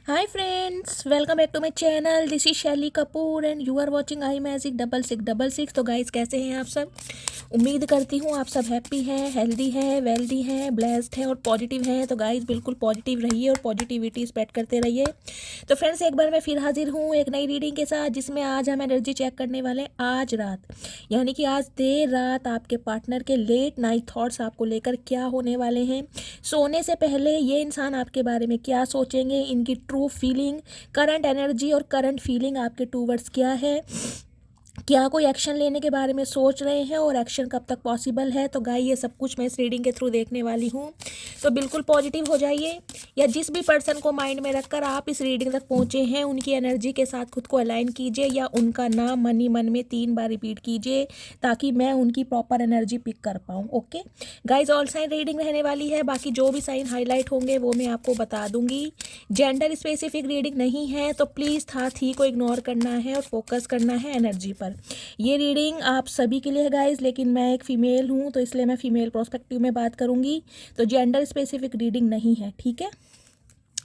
Hi friends, welcome back to my channel. This is Shaili Kapoor and you are watching I magic 6666। तो guys कैसे हैं आप सब। उम्मीद करती हूँ आप सब हैप्पी हैं, हेल्दी हैं, वेल्दी हैं, ब्लेस्ड हैं और पॉजिटिव हैं। तो गाइस बिल्कुल पॉजिटिव रहिए और पॉजिटिविटी स्प्रेड करते रहिए। तो फ्रेंड्स एक बार मैं फिर हाजिर हूँ एक नई रीडिंग के साथ, जिसमें आज हम एनर्जी चेक करने वाले हैं आज रात, यानी कि आज देर रात आपके पार्टनर के लेट नाइट थॉट्स आपको लेकर क्या होने वाले हैं। सोने से पहले ये इंसान आपके बारे में क्या सोचेंगे, इनकी ट्रू फीलिंग, करंट एनर्जी और करंट फीलिंग आपके टूवर्ड्स क्या है, क्या कोई एक्शन लेने के बारे में सोच रहे हैं और एक्शन कब तक पॉसिबल है। तो गाइस ये सब कुछ मैं इस रीडिंग के थ्रू देखने वाली हूँ। तो बिल्कुल पॉजिटिव हो जाइए, या जिस भी पर्सन को माइंड में रखकर आप इस रीडिंग तक पहुँचे हैं उनकी एनर्जी के साथ खुद को अलाइन कीजिए, या उनका नाम मन ही मन में 3 बार रिपीट कीजिए ताकि मैं उनकी प्रॉपर एनर्जी पिक कर पाऊँ। Okay guys, all sign reading रहने वाली है, बाकी जो भी साइन हाईलाइट होंगे वो मैं आपको बता दूंगी। जेंडर स्पेसिफिक रीडिंग नहीं है, तो प्लीज़ था थी को इग्नोर करना है और फोकस करना है एनर्जी पर। ये रीडिंग आप सभी के लिए है गाइज, लेकिन मैं एक फ़ीमेल हूँ तो इसलिए मैं फ़ीमेल प्रोस्पेक्टिव में बात करूँगी। तो जेंडर स्पेसिफिक रीडिंग नहीं है, ठीक है।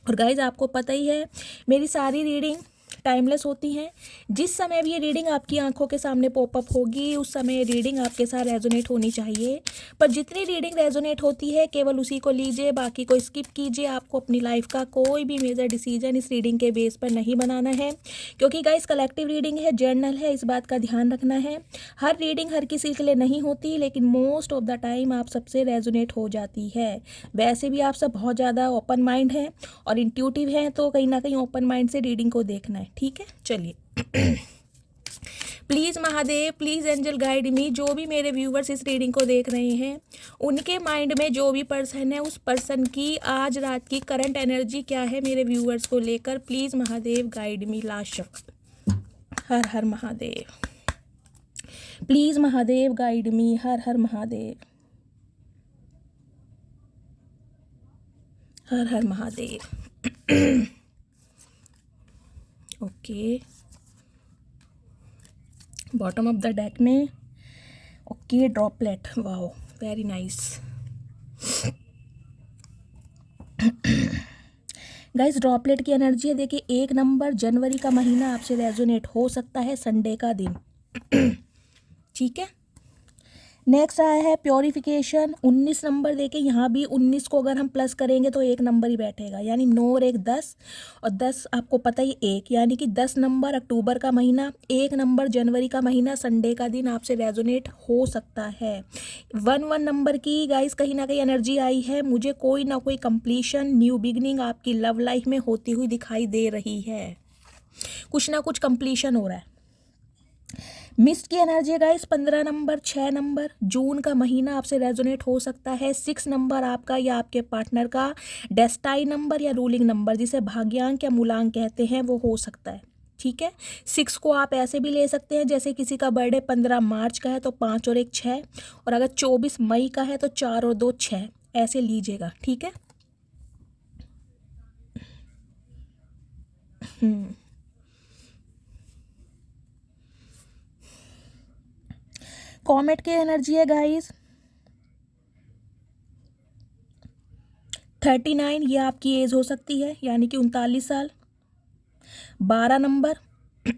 और गाइज आपको पता ही है मेरी सारी रीडिंग टाइमलेस होती हैं। जिस समय भी ये रीडिंग आपकी आंखों के सामने पॉपअप होगी उस समय रीडिंग आपके साथ रेजोनेट होनी चाहिए। पर जितनी रीडिंग रेजोनेट होती है केवल उसी को लीजिए, बाकी को स्किप कीजिए। आपको अपनी लाइफ का कोई भी मेजर डिसीजन इस रीडिंग के बेस पर नहीं बनाना है, क्योंकि गाइस कलेक्टिव रीडिंग है, जर्नल है, इस बात का ध्यान रखना है। हर रीडिंग हर किसी के लिए नहीं होती, लेकिन मोस्ट ऑफ द टाइम आप सबसे रेजोनेट हो जाती है। वैसे भी आप सब बहुत ज़्यादा ओपन माइंड हैं और इंट्यूटिव हैं, तो कहीं ना कहीं ओपन माइंड से रीडिंग को देखना है, ठीक है। चलिए please Mahadev, please angel guide me. जो भी मेरे व्यूवर्स इस रीडिंग को देख रहे हैं उनके माइंड में जो भी पर्सन है उस पर्सन की आज रात की करंट एनर्जी क्या है मेरे व्यूवर्स को लेकर। Please Mahadev guide me. Last शब्द Har Har Mahadev. Please Mahadev guide me. Har Har Mahadev, Har Har Mahadev. Okay, bottom of the deck में okay droplet, wow very nice. Guys droplet की एनर्जी है, देखिए 1 नंबर जनवरी का महीना आपसे रेजोनेट हो सकता है, संडे का दिन। ठीक है। नेक्स्ट आया है प्योरिफिकेशन, 19 नंबर। देखिए यहाँ भी 19 को अगर हम प्लस करेंगे तो 1 नंबर ही बैठेगा, यानी 9 और 1 10, और 10 आपको पता ही 1, यानी कि 10 नंबर अक्टूबर का महीना, 1 नंबर जनवरी का महीना, संडे का दिन आपसे रेजोनेट हो सकता है। 1 नंबर की गाइस कहीं ना कहीं एनर्जी आई है, मुझे कोई ना कोई कंप्लीशन, न्यू बिगनिंग आपकी लव लाइफ में होती हुई दिखाई दे रही है। कुछ ना कुछ कंप्लीशन हो रहा है। मिस्ट की एनर्जी है गाइस 15 नंबर, 6 नंबर, जून का महीना आपसे रेजोनेट हो सकता है। 6 नंबर आपका या आपके पार्टनर का डेस्टाई नंबर या रूलिंग नंबर, जिसे भाग्यांक या मूलांक कहते हैं, वो हो सकता है, ठीक है। 6 को आप ऐसे भी ले सकते हैं, जैसे किसी का बर्थडे 15 मार्च का है तो 5 और 1 6, और अगर 24 मई का है तो 4 और 2 6, ऐसे लीजिएगा, ठीक है। कॉमेट की एनर्जी है गाइस 39, ये आपकी एज हो सकती है, यानी कि 39 साल। 12 नंबर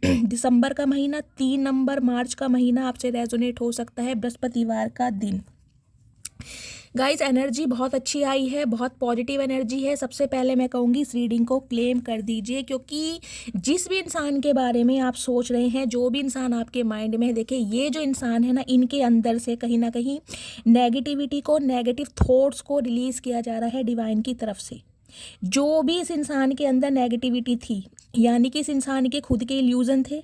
दिसंबर का महीना, 3 नंबर मार्च का महीना आपसे रेजोनेट हो सकता है, बृहस्पतिवार का दिन। गाइस एनर्जी बहुत अच्छी आई है, बहुत पॉजिटिव एनर्जी है। सबसे पहले मैं कहूँगी इस रीडिंग को क्लेम कर दीजिए, क्योंकि जिस भी इंसान के बारे में आप सोच रहे हैं, जो भी इंसान आपके माइंड में है, देखिए ये जो इंसान है ना, इनके अंदर से कहीं ना कहीं नेगेटिविटी को, नेगेटिव थॉट्स को रिलीज़ किया जा रहा है डिवाइन की तरफ से। जो भी इस इंसान के अंदर नेगेटिविटी थी, यानी कि इस इंसान के खुद के इल्यूजन थे,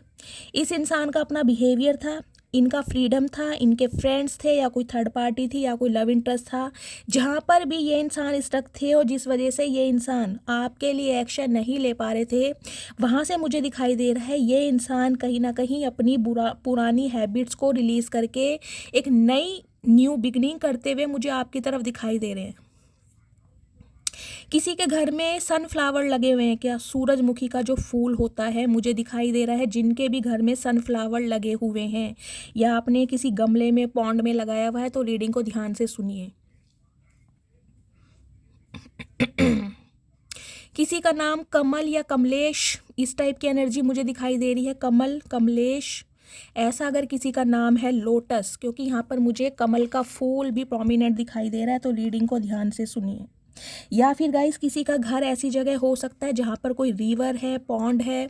इस इंसान का अपना बिहेवियर था, इनका फ्रीडम था, इनके फ्रेंड्स थे या कोई थर्ड पार्टी थी या कोई लव इंटरेस्ट था, जहाँ पर भी ये इंसान स्टक थे और जिस वजह से ये इंसान आपके लिए एक्शन नहीं ले पा रहे थे, वहाँ से मुझे दिखाई दे रहा है ये इंसान कहीं ना कहीं अपनी पुरानी हैबिट्स को रिलीज़ करके एक नई न्यू बिगनिंग करते हुए मुझे आपकी तरफ दिखाई दे रहे हैं। किसी के घर में सनफ्लावर लगे हुए हैं क्या, सूरजमुखी का जो फूल होता है, मुझे दिखाई दे रहा है जिनके भी घर में सनफ्लावर लगे हुए हैं, या आपने किसी गमले में पॉन्ड में लगाया हुआ है, तो रीडिंग को ध्यान से सुनिए। किसी का नाम कमल या कमलेश, इस टाइप की एनर्जी मुझे दिखाई दे रही है। कमल, कमलेश, ऐसा अगर किसी का नाम है। लोटस, क्योंकि यहाँ पर मुझे कमल का फूल भी प्रोमिनेंट दिखाई दे रहा है, तो रीडिंग को ध्यान से सुनिए। या फिर गाइस किसी का घर ऐसी जगह हो सकता है जहाँ पर कोई रिवर है, पॉन्ड है,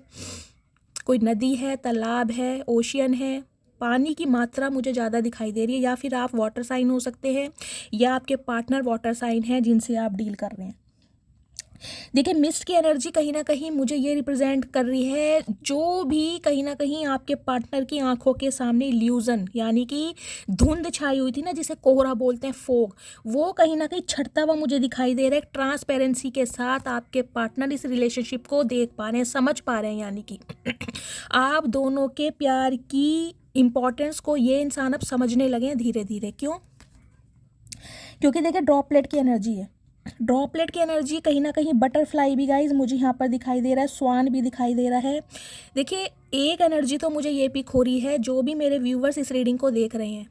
कोई नदी है, तालाब है, ओशियन है, पानी की मात्रा मुझे ज़्यादा दिखाई दे रही है। या फिर आप वाटर साइन हो सकते हैं, या आपके पार्टनर वाटर साइन है जिनसे आप डील कर रहे हैं। देखिए मिस्ट की एनर्जी कहीं ना कहीं मुझे ये रिप्रेजेंट कर रही है, जो भी कहीं ना कहीं आपके पार्टनर की आंखों के सामने इल्यूजन, यानी कि धुंध छाई हुई थी ना, जिसे कोहरा बोलते हैं, फोग, वो कहीं ना कहीं छटता हुआ मुझे दिखाई दे रहा है। ट्रांसपेरेंसी के साथ आपके पार्टनर इस रिलेशनशिप को देख पा रहे हैं, समझ पा रहे हैं, यानी कि आप दोनों के प्यार की इम्पोर्टेंस को ये इंसान अब समझने लगे हैं धीरे धीरे। क्यों? क्योंकि देखिए ड्रॉपलेट की एनर्जी है। ड्रॉपलेट की एनर्जी कहीं ना कहीं बटरफ्लाई भी गाइज मुझे यहाँ पर दिखाई दे रहा है, स्वान भी दिखाई दे रहा है। देखिए एक एनर्जी तो मुझे ये पिक हो रही है, जो भी मेरे व्यूवर्स इस रीडिंग को देख रहे हैं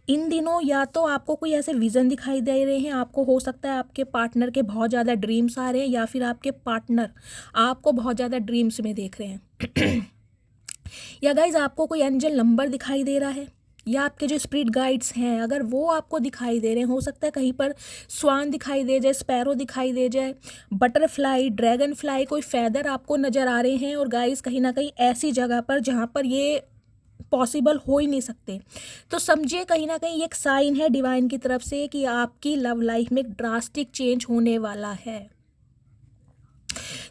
इन दिनों, या तो आपको कोई ऐसे विज़न दिखाई दे रहे हैं, आपको हो सकता है आपके पार्टनर के बहुत ज़्यादा ड्रीम्स आ रहे हैं, या फिर आपके पार्टनर आपको बहुत ज़्यादा ड्रीम्स में देख रहे हैं या गाइज आपको कोई एंजल नंबर दिखाई दे रहा है, या आपके जो स्पिरिट गाइड्स हैं अगर वो आपको दिखाई दे रहे हैं, हो सकता है कहीं पर स्वान दिखाई दे जाए, स्पैरो दिखाई दे जाए, बटरफ्लाई, ड्रैगन फ्लाई, कोई फैदर आपको नज़र आ रहे हैं। और गाइस कहीं ना कहीं ऐसी जगह पर जहाँ पर ये पॉसिबल हो ही नहीं सकते, तो समझिए कहीं ना कहीं एक साइन है डिवाइन की तरफ से कि आपकी लव लाइफ में एक ड्रास्टिक चेंज होने वाला है।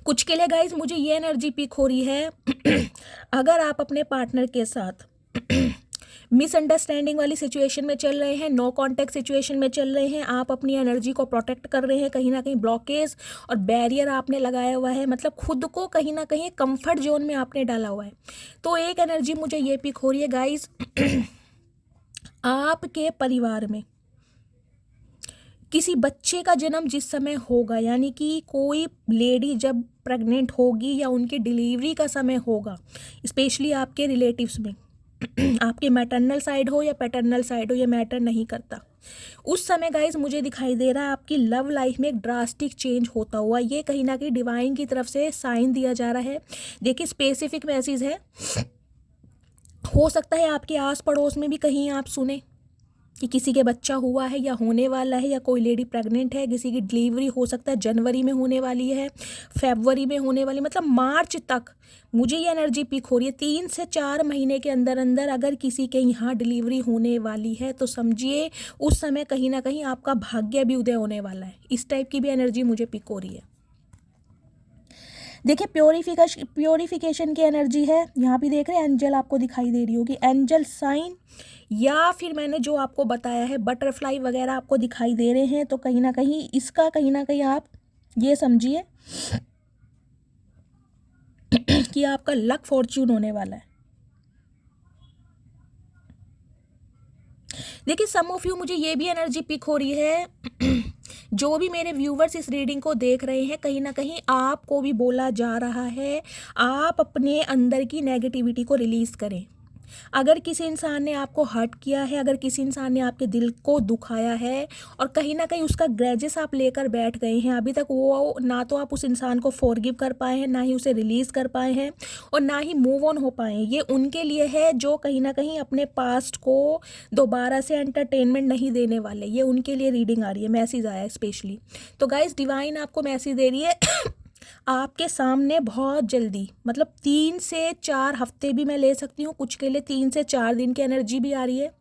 कुछ के लिए गाइज मुझे ये एनर्जी पिक हो रही है अगर आप अपने पार्टनर के साथ मिसअंडरस्टैंडिंग वाली सिचुएशन में चल रहे हैं, नो कॉन्टैक्ट सिचुएशन में चल रहे हैं, आप अपनी एनर्जी को प्रोटेक्ट कर रहे हैं, कहीं ना कहीं ब्लॉकेज और बैरियर आपने लगाया हुआ है, मतलब खुद को कहीं ना कहीं कंफर्ट जोन में आपने डाला हुआ है, तो एक एनर्जी मुझे ये पिक हो रही है गाइज आपके परिवार में किसी बच्चे का जन्म जिस समय होगा, यानी कि कोई लेडी जब प्रेग्नेंट होगी या उनकी डिलीवरी का समय होगा, स्पेशली आपके रिलेटिव्स में आपके मैटरनल साइड हो या पैटर्नल साइड हो, ये मैटर नहीं करता, उस समय गाइज मुझे दिखाई दे रहा है आपकी लव लाइफ में एक ड्रास्टिक चेंज होता हुआ। ये कहीं ना कहीं डिवाइन की तरफ से साइन दिया जा रहा है। देखिए स्पेसिफिक मैसेज है, हो सकता है आपके आस पड़ोस में भी कहीं आप सुने कि किसी के बच्चा हुआ है या होने वाला है, या कोई लेडी प्रेग्नेंट है, किसी की डिलीवरी हो सकता है जनवरी में होने वाली है, फरवरी में होने वाली, मतलब मार्च तक मुझे ये एनर्जी पिक हो रही है। 3 से 4 महीने के अंदर अंदर अगर किसी के यहाँ डिलीवरी होने वाली है तो समझिए उस समय कहीं ना कहीं आपका भाग्य भी उदय होने वाला है। इस टाइप की भी एनर्जी मुझे पिक हो रही है। देखिए प्योरिफिकेशन की एनर्जी है, यहाँ भी देख रहे हैं एंजल आपको दिखाई दे रही होगी, एंजल साइन, या फिर मैंने जो आपको बताया है बटरफ्लाई वगैरह आपको दिखाई दे रहे हैं, तो कहीं ना कहीं आप ये समझिए कि आपका लक फॉर्च्यून होने वाला है। देखिए सम ऑफ यू मुझे ये भी एनर्जी पिक हो रही है जो भी मेरे व्यूवर्स इस रीडिंग को देख रहे हैं, कहीं ना कहीं आपको भी बोला जा रहा है आप अपने अंदर की नेगेटिविटी को रिलीज़ करें। अगर किसी इंसान ने आपको हर्ट किया है, अगर किसी इंसान ने आपके दिल को दुखाया है और कहीं ना कहीं उसका ग्रजेस आप लेकर बैठ गए हैं, अभी तक वो ना तो आप उस इंसान को फॉरगिव कर पाए हैं, ना ही उसे रिलीज़ कर पाए हैं, और ना ही मूव ऑन हो पाए हैं। ये उनके लिए है जो कहीं ना कहीं अपने पास्ट को दोबारा से एंटरटेनमेंट नहीं देने वाले, ये उनके लिए रीडिंग आ रही है, मैसेज आया है स्पेशली। तो गाइज डिवाइन आपको मैसेज दे रही है आपके सामने बहुत जल्दी, मतलब 3 से 4 हफ्ते भी मैं ले सकती हूँ, कुछ के लिए 3 से 4 दिन की एनर्जी भी आ रही है।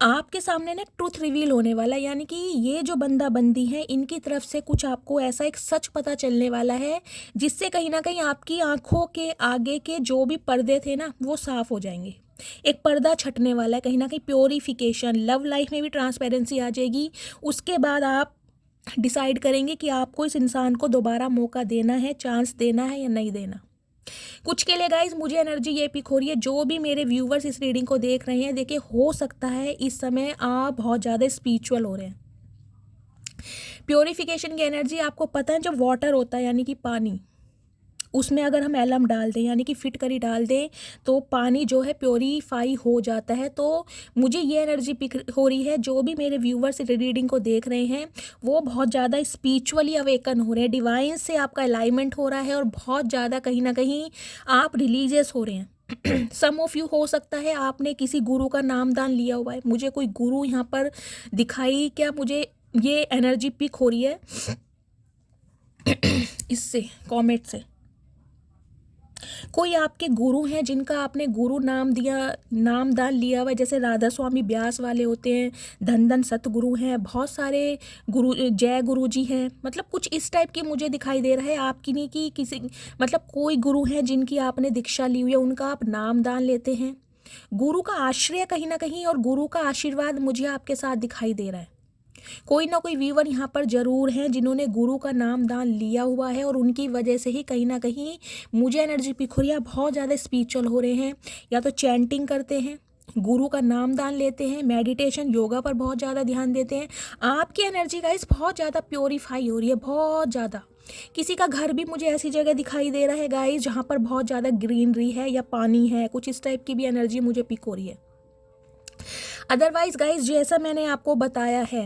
आपके सामने ना ट्रूथ रिवील होने वाला है, यानी कि ये जो बंदा बंदी है इनकी तरफ से कुछ आपको ऐसा एक सच पता चलने वाला है जिससे कहीं ना कहीं आपकी आंखों के आगे के जो भी पर्दे थे ना वो साफ हो जाएंगे। एक पर्दा छटने वाला है, कहीं ना कहीं प्योरिफिकेशन, लव लाइफ में भी ट्रांसपेरेंसी आ जाएगी। उसके बाद आप डिसाइड करेंगे कि आपको इस इंसान को दोबारा मौका देना है, चांस देना है या नहीं देना। कुछ के लिए गाइज मुझे एनर्जी ये पिक हो रही है, जो भी मेरे व्यूवर्स इस रीडिंग को देख रहे हैं, देखिए हो सकता है इस समय आप बहुत ज़्यादा स्पिरिचुअल हो रहे हैं। प्योरिफिकेशन की एनर्जी आपको पता है, जब वाटर होता है यानी कि पानी, उसमें अगर हम एलम डाल दें यानी कि फिटकरी डाल दें तो पानी जो है प्योरीफाई हो जाता है। तो मुझे ये एनर्जी पिक हो रही है, जो भी मेरे व्यूवर्स रीडिंग को देख रहे हैं वो बहुत ज़्यादा स्पिरिचुअली अवेकन हो रहे हैं, डिवाइन से आपका अलाइनमेंट हो रहा है और बहुत ज़्यादा कहीं ना कहीं आप रिलीजियस हो रहे हैं। सम ऑफ यू हो सकता है आपने किसी गुरु का नामदान लिया हुआ है। मुझे कोई गुरु यहाँ पर दिखाई क्या, मुझे ये एनर्जी पिक हो रही है इससे कॉमेंट से। कोई आपके गुरु हैं जिनका आपने गुरु नाम दिया, नामदान लिया हुआ है, जैसे राधा स्वामी ब्यास वाले होते हैं, धन धन सतगुरु हैं, बहुत सारे गुरु, जय गुरु जी हैं, मतलब कुछ इस टाइप की मुझे दिखाई दे रहा है। आपकी नहीं कि किसी, मतलब कोई गुरु हैं जिनकी आपने दीक्षा ली हुई है, उनका आप नामदान लेते हैं। गुरु का आश्रय कहीं ना कहीं और गुरु का आशीर्वाद मुझे आपके साथ दिखाई दे रहा है। कोई ना कोई व्यूवर यहाँ पर ज़रूर हैं जिन्होंने गुरु का नाम दान लिया हुआ है और उनकी वजह से ही कहीं ना कहीं मुझे एनर्जी पिक हो रही है, बहुत ज़्यादा स्पिरिचुअल हो रहे हैं, या तो चैंटिंग करते हैं, गुरु का नाम दान लेते हैं, मेडिटेशन योगा पर बहुत ज़्यादा ध्यान देते हैं। आपकी एनर्जी गाइस बहुत ज़्यादा प्योरीफाई हो रही है, बहुत ज़्यादा। किसी का घर भी मुझे ऐसी जगह दिखाई दे रहा है गाइस जहाँ पर बहुत ज़्यादा ग्रीनरी है या पानी है, कुछ इस टाइप की भी एनर्जी मुझे पिक हो रही है। अदरवाइज गाइज जैसा मैंने आपको बताया है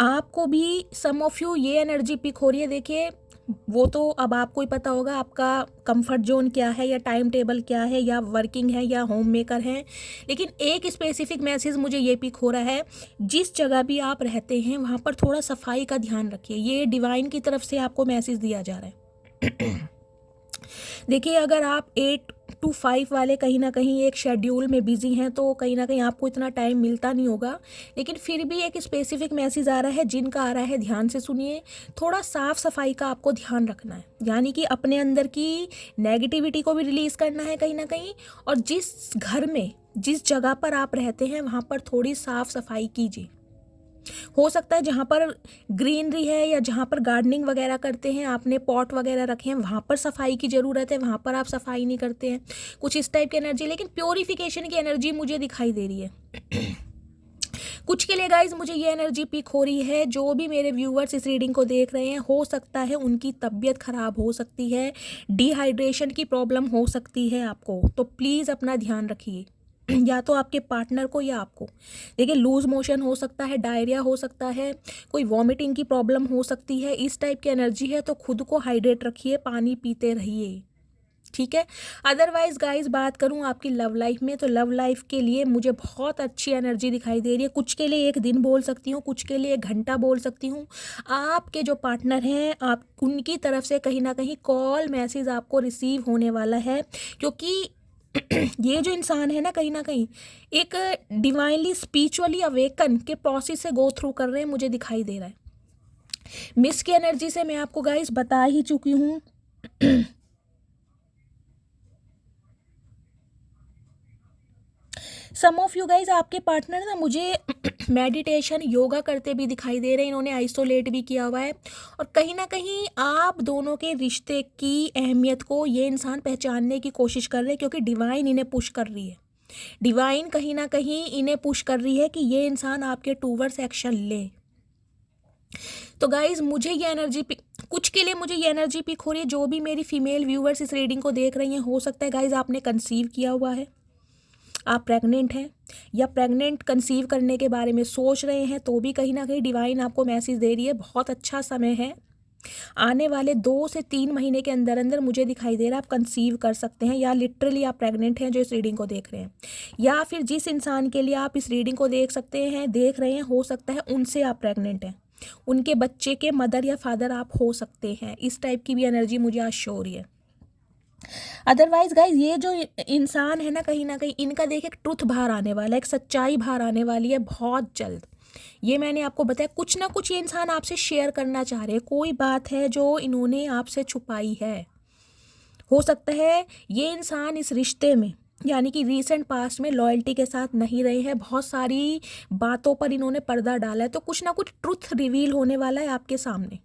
आपको भी सम ऑफ यू ये एनर्जी पिक हो रही है। देखिए वो तो अब आपको ही पता होगा आपका कंफर्ट जोन क्या है या टाइम टेबल क्या है, या वर्किंग है या होम मेकर है, लेकिन एक स्पेसिफिक मैसेज मुझे ये पिक हो रहा है, जिस जगह भी आप रहते हैं वहाँ पर थोड़ा सफाई का ध्यान रखिए। ये डिवाइन की तरफ से आपको मैसेज दिया जा रहा है। देखिए अगर आप 8 to 5 वाले कहीं ना कहीं एक शेड्यूल में बिजी हैं तो कहीं ना कहीं आपको इतना टाइम मिलता नहीं होगा, लेकिन फिर भी एक स्पेसिफिक मैसेज आ रहा है, जिनका आ रहा है ध्यान से सुनिए। थोड़ा साफ सफाई का आपको ध्यान रखना है, यानी कि अपने अंदर की नेगेटिविटी को भी रिलीज़ करना है कहीं ना कहीं, और जिस घर में जिस जगह पर आप रहते हैं वहाँ पर थोड़ी साफ सफाई कीजिए। हो सकता है जहाँ पर ग्रीनरी है या जहाँ पर गार्डनिंग वगैरह करते हैं, आपने पॉट वगैरह रखे हैं, वहाँ पर सफाई की ज़रूरत है, वहाँ पर आप सफाई नहीं करते हैं, कुछ इस टाइप की एनर्जी। लेकिन प्योरीफिकेशन की एनर्जी मुझे दिखाई दे रही है। कुछ के लिए गाइज मुझे ये एनर्जी पिक हो रही है, जो भी मेरे व्यूअर्स इस रीडिंग को देख रहे हैं, हो सकता है उनकी तबीयत ख़राब हो सकती है, डिहाइड्रेशन की प्रॉब्लम हो सकती है आपको, तो प्लीज़ अपना ध्यान रखिए, या तो आपके पार्टनर को या आपको। देखिए लूज मोशन हो सकता है, डायरिया हो सकता है, कोई वॉमिटिंग की प्रॉब्लम हो सकती है, इस टाइप की एनर्जी है, तो खुद को हाइड्रेट रखिए, पानी पीते रहिए, ठीक है। अदरवाइज गाइस बात करूं आपकी लव लाइफ में, तो लव लाइफ के लिए मुझे बहुत अच्छी एनर्जी दिखाई दे रही है। कुछ के लिए 1 दिन बोल सकती हूँ, कुछ के लिए 1 घंटा बोल सकती हूँ। आपके जो पार्टनर हैं आप उनकी तरफ से कहीं ना कहीं कॉल मैसेज आपको रिसीव होने वाला है, क्योंकि ये जो इंसान है ना कहीं एक डिवाइनली स्पिरिचुअली अवेकन के प्रोसेस से गो थ्रू कर रहे हैं, मुझे दिखाई दे रहा है। मिस की एनर्जी से मैं आपको गाइस बता ही चुकी हूँ। सम ऑफ यू गाइज आपके पार्टनर ना मुझे मेडिटेशन योगा करते भी दिखाई दे रहे हैं, इन्होंने आइसोलेट भी किया हुआ है, और कहीं ना कहीं आप दोनों के रिश्ते की अहमियत को ये इंसान पहचानने की कोशिश कर रहे हैं, क्योंकि डिवाइन इन्हें पुश कर रही है, डिवाइन कहीं ना कहीं इन्हें पुश कर रही है कि ये इंसान आपके टूवर्ड्स एक्शन ले। तो गाइज मुझे ये एनर्जी पिक, कुछ के लिए मुझे ये एनर्जी पिक हो रही है, जो भी मेरी फीमेल व्यूअर्स इस रीडिंग को देख रही हैं, हो सकता है गाइज आपने कंसीव किया हुआ है, आप प्रेग्नेंट हैं या प्रेग्नेंट कंसीव करने के बारे में सोच रहे हैं, तो भी कहीं ना कहीं डिवाइन आपको मैसेज दे रही है, बहुत अच्छा समय है, आने वाले 2 से 3 महीने के अंदर अंदर मुझे दिखाई दे रहा है आप कंसीव कर सकते हैं, या लिटरली आप प्रेग्नेंट हैं जो इस रीडिंग को देख रहे हैं, या फिर जिस इंसान के लिए आप इस रीडिंग को देख रहे हैं हो सकता है उनसे आप प्रेग्नेंट हैं, उनके बच्चे के मदर या फादर आप हो सकते हैं। इस टाइप की भी एनर्जी मुझे आज शो हो रही है। अदरवाइज गाइज ये जो इंसान है ना कहीं इनका देखिए एक ट्रुथ बाहर आने वाला है, एक सच्चाई बाहर आने वाली है बहुत जल्द। ये मैंने आपको बताया, कुछ ना कुछ ये इंसान आपसे शेयर करना चाह रहे हैं, कोई बात है जो इन्होंने आपसे छुपाई है। हो सकता है ये इंसान इस रिश्ते में यानी कि रीसेंट पास्ट में लॉयल्टी के साथ नहीं रहे हैं, बहुत सारी बातों पर इन्होंने पर्दा डाला है, तो कुछ ना कुछ ट्रुथ रिवील होने वाला है आपके सामने,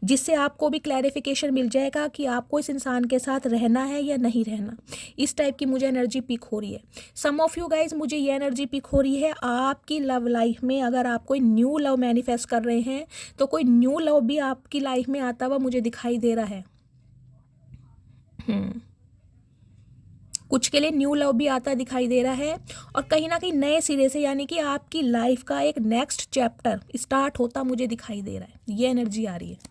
जिससे आपको भी क्लैरिफिकेशन मिल जाएगा कि आपको इस इंसान के साथ रहना है या नहीं रहना। इस टाइप की मुझे एनर्जी पिक हो रही है। सम ऑफ यू गाइज मुझे ये एनर्जी पिक हो रही है, आपकी लव लाइफ में अगर आप कोई न्यू लव मैनिफेस्ट कर रहे हैं तो कोई न्यू लव भी आपकी लाइफ में आता हुआ मुझे दिखाई दे रहा है। कुछ के लिए न्यू लव भी आता दिखाई दे रहा है, और कहीं ना कहीं नए सिरे से, यानी कि आपकी लाइफ का एक नेक्स्ट चैप्टर स्टार्ट होता मुझे दिखाई दे रहा है। ये एनर्जी आ रही है।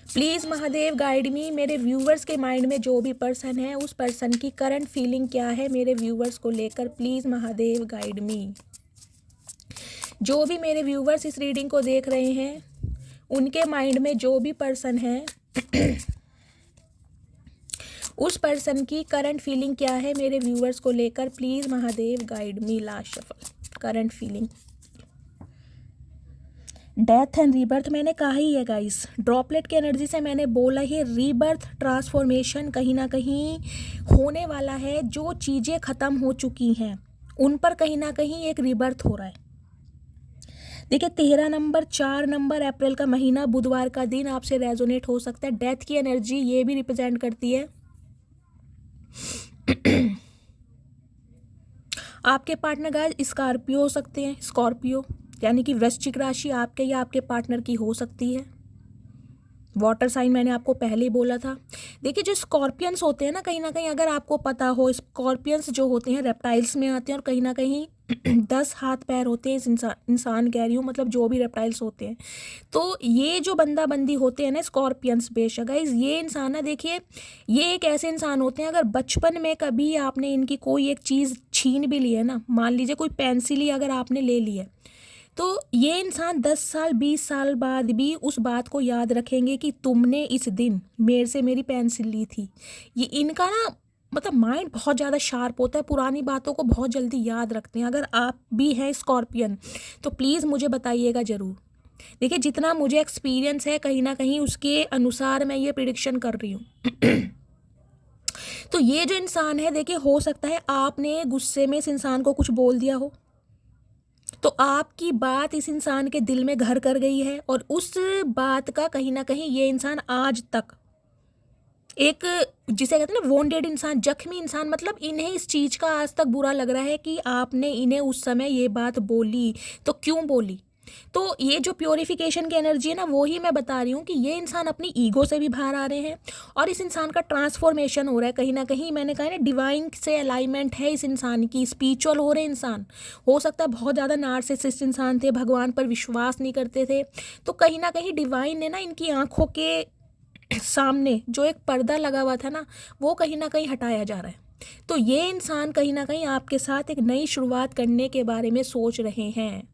प्लीज़ महादेव गाइड मी। मेरे व्यूवर्स के माइंड में जो भी पर्सन है, उस पर्सन की करंट फीलिंग क्या है मेरे व्यूवर्स को लेकर, प्लीज़ महादेव गाइड मी। जो भी मेरे व्यूवर्स इस रीडिंग को देख रहे हैं, उनके माइंड में जो भी पर्सन है उस पर्सन की करंट फीलिंग क्या है मेरे व्यूवर्स को लेकर, please Mahadev guide me. Last shuffle current feeling. Death and rebirth मैंने कहा ही है गाइस, ड्रॉपलेट की एनर्जी से मैंने बोला ही, रीबर्थ ट्रांसफॉर्मेशन कहीं ना कहीं होने वाला है। जो चीज़ें ख़त्म हो चुकी हैं उन पर कहीं ना कहीं एक रीबर्थ हो रहा है। देखिए 13 नंबर 4 नंबर अप्रैल का महीना, बुधवार का दिन आपसे रेजोनेट हो सकता है। डेथ की एनर्जी ये भी रिप्रेजेंट करती है आपके पार्टनर गाइस स्कॉर्पियो हो सकते हैं। स्कॉर्पियो यानी कि वृश्चिक राशि आपके या आपके पार्टनर की हो सकती है। वाटर साइन मैंने आपको पहले ही बोला था। देखिए जो स्कॉर्पियंस होते हैं ना कहीं अगर आपको पता हो, स्कॉर्पियंस जो होते हैं रेप्टाइल्स में आते हैं, और कहीं ना कहीं 10 हाथ पैर होते हैं इस इंसान कह रही हूँ, मतलब जो भी रेप्टाइल्स होते हैं। तो ये जो बंदा बंदी होते हैं ना स्कॉर्पियंस बेशक गाइस, ये इंसान ना देखिए, ये एक ऐसे इंसान होते हैं, अगर बचपन में कभी आपने इनकी कोई एक चीज़ छीन भी ली है ना, मान लीजिए कोई पेंसिल ही अगर आपने ले ली है, तो ये इंसान 10 साल 20 साल बाद भी उस बात को याद रखेंगे कि तुमने इस दिन मेरे से मेरी पेंसिल ली थी। ये इनका ना मतलब माइंड बहुत ज़्यादा शार्प होता है, पुरानी बातों को बहुत जल्दी याद रखते हैं। अगर आप भी हैं स्कॉर्पियन तो प्लीज़ मुझे बताइएगा ज़रूर। देखिए जितना मुझे एक्सपीरियंस है कहीं ना कहीं उसके अनुसार मैं ये प्रिडिक्शन कर रही हूँ। तो ये जो इंसान है देखिए, हो सकता है आपने गुस्से में इस इंसान को कुछ बोल दिया हो, तो आपकी बात इस इंसान के दिल में घर कर गई है, और उस बात का कहीं ना कहीं ये इंसान आज तक एक, जिसे कहते हैं ना वोंडेड इंसान, जख्मी इंसान, मतलब इन्हें इस चीज़ का आज तक बुरा लग रहा है कि आपने इन्हें उस समय ये बात बोली, तो क्यों बोली। तो ये जो प्योरिफिकेशन की एनर्जी है ना, वो ही मैं बता रही हूँ कि ये इंसान अपनी ईगो से भी बाहर आ रहे हैं, और इस इंसान का ट्रांसफॉर्मेशन हो रहा है कहीं ना कहीं। मैंने कहा ना डिवाइन से अलाइनमेंट है इस इंसान की, स्पिरिचुअल हो रहे इंसान। हो सकता है बहुत ज़्यादा नार्सिसिस्ट इंसान थे, भगवान पर विश्वास नहीं करते थे, तो कहीं ना कहीं डिवाइन ने ना इनकी आंखों के सामने जो एक पर्दा लगा हुआ था ना, वो कहीं ना कहीं हटाया जा रहा है। तो ये इंसान कहीं ना कहीं आपके साथ एक नई शुरुआत करने के बारे में सोच रहे हैं।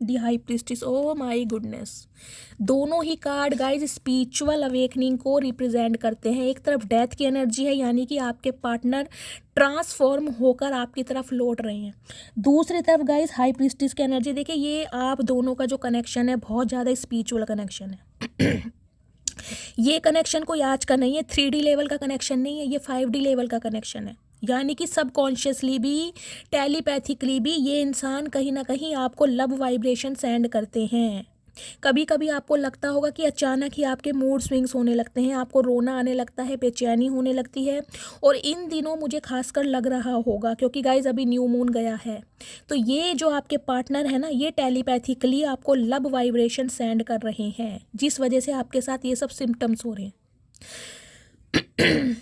दी high priestess, oh my goodness. दोनों ही कार्ड गाइज स्पिरिचुअल अवेकनिंग को रिप्रेजेंट करते हैं। एक तरफ डेथ की एनर्जी है, यानी कि आपके पार्टनर ट्रांसफॉर्म होकर आपकी तरफ लौट रहे हैं। दूसरी तरफ गाइज हाई प्रीस्टिस की एनर्जी देखिए, ये आप दोनों का जो कनेक्शन है बहुत ज़्यादा स्पिरिचुअल कनेक्शन है। ये कनेक्शन कोई आज का नहीं है, 3D लेवल का कनेक्शन नहीं है, ये 5D लेवल का कनेक्शन है। यानी कि सबकॉन्शियसली भी, टेलीपैथिकली भी ये इंसान कहीं ना कहीं आपको लव वाइब्रेशन सेंड करते हैं। कभी कभी आपको लगता होगा कि अचानक ही आपके मूड स्विंग्स होने लगते हैं, आपको रोना आने लगता है, बेचैनी होने लगती है। और इन दिनों मुझे खासकर लग रहा होगा, क्योंकि गाइज अभी न्यू मून गया है, तो ये जो आपके पार्टनर है ना, ये टेलीपैथिकली आपको लव वाइब्रेशन सेंड कर रहे हैं, जिस वजह से आपके साथ ये सब सिम्टम्स हो रहे हैं।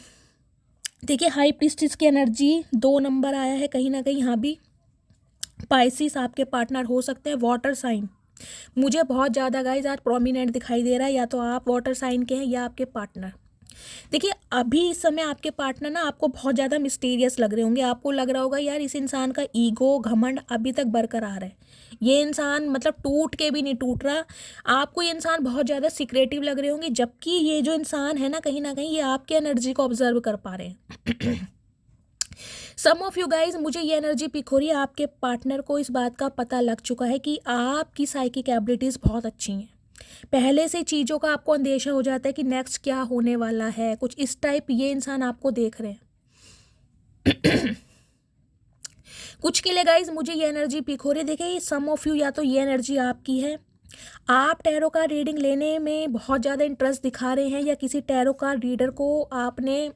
देखिए हाई प्रीस्टिस की एनर्जी 2 नंबर आया है, कहीं ना कहीं यहाँ भी पाइसिस आपके पार्टनर हो सकते हैं। वाटर साइन मुझे बहुत ज़्यादा गाइज आज प्रोमिनेंट दिखाई दे रहा है, या तो आप वाटर साइन के हैं या आपके पार्टनर। देखिए अभी इस समय आपके पार्टनर ना आपको बहुत ज़्यादा मिस्टीरियस लग रहे होंगे। आपको लग रहा होगा यार इस इंसान का ईगो घमंड अभी तक बरकरार है, ये इंसान मतलब टूट के भी नहीं टूट रहा। आपको ये इंसान बहुत ज़्यादा सीक्रेटिव लग रहे होंगे, जबकि ये जो इंसान है ना कहीं ये आपकी एनर्जी को ऑब्जर्व कर पा रहे हैं। सम ऑफ यू गाइज, मुझे ये एनर्जी पिक हो रही है, आपके पार्टनर को इस बात का पता लग चुका है कि आपकी साइकिक एबिलिटीज़ बहुत अच्छी हैं। पहले से चीज़ों का आपको अंदेशा हो जाता है कि नेक्स्ट क्या होने वाला है, कुछ इस टाइप ये इंसान आपको देख रहे हैं। कुछ के लिए गाइज मुझे ये एनर्जी पिक हो रही है। देखिए सम ऑफ यू, या तो ये एनर्जी आपकी है, आप टैरो कार्ड रीडिंग लेने में बहुत ज़्यादा इंटरेस्ट दिखा रहे हैं, या किसी टैरो कार्ड रीडर को आपने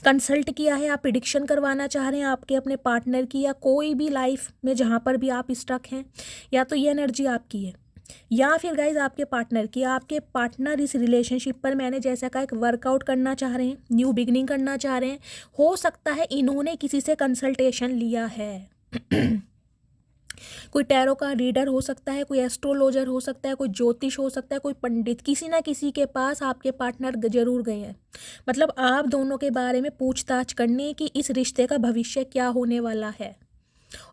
कंसल्ट किया है, आप प्रिडिक्शन करवाना चाह रहे हैं आपके अपने पार्टनर की, या कोई भी लाइफ में जहाँ पर भी आप स्टक हैं, या तो ये एनर्जी आपकी है। या फिर गाइज आपके पार्टनर की, आपके पार्टनर इस रिलेशनशिप पर, मैंने जैसा कहा, एक वर्कआउट करना चाह रहे हैं, न्यू बिगनिंग करना चाह रहे हैं। हो सकता है इन्होंने किसी से कंसल्टेशन लिया है। कोई टैरो का रीडर हो सकता है, कोई एस्ट्रोलॉजर हो सकता है, कोई ज्योतिष हो सकता है, कोई पंडित, किसी ना किसी के पास आपके पार्टनर जरूर गए हैं। मतलब आप दोनों के बारे में पूछताछ करने कि इस रिश्ते का भविष्य क्या होने वाला है।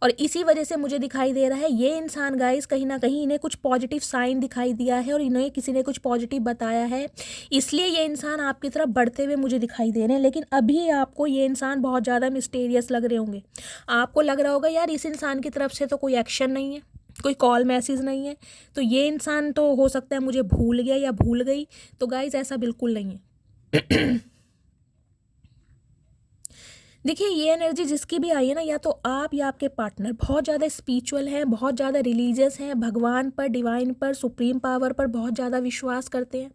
और इसी वजह से मुझे दिखाई दे रहा है ये इंसान गाइस, कहीं ना कहीं इन्हें कुछ पॉजिटिव साइन दिखाई दिया है और इन्हें किसी ने कुछ पॉजिटिव बताया है, इसलिए ये इंसान आपकी तरफ बढ़ते हुए मुझे दिखाई दे रहे हैं। लेकिन अभी आपको ये इंसान बहुत ज़्यादा मिस्टीरियस लग रहे होंगे। आपको लग रहा होगा यार इस इंसान की तरफ से तो कोई एक्शन नहीं है, कोई कॉल मैसेज नहीं है, तो ये इंसान तो हो सकता है मुझे भूल गया या भूल गई। तो गाइस ऐसा बिल्कुल नहीं है। देखिए ये एनर्जी जिसकी भी आई है ना, या तो आप या आपके पार्टनर बहुत ज़्यादा स्पिरिचुअल हैं, बहुत ज़्यादा रिलीजियस हैं, भगवान पर, डिवाइन पर, सुप्रीम पावर पर बहुत ज़्यादा विश्वास करते हैं।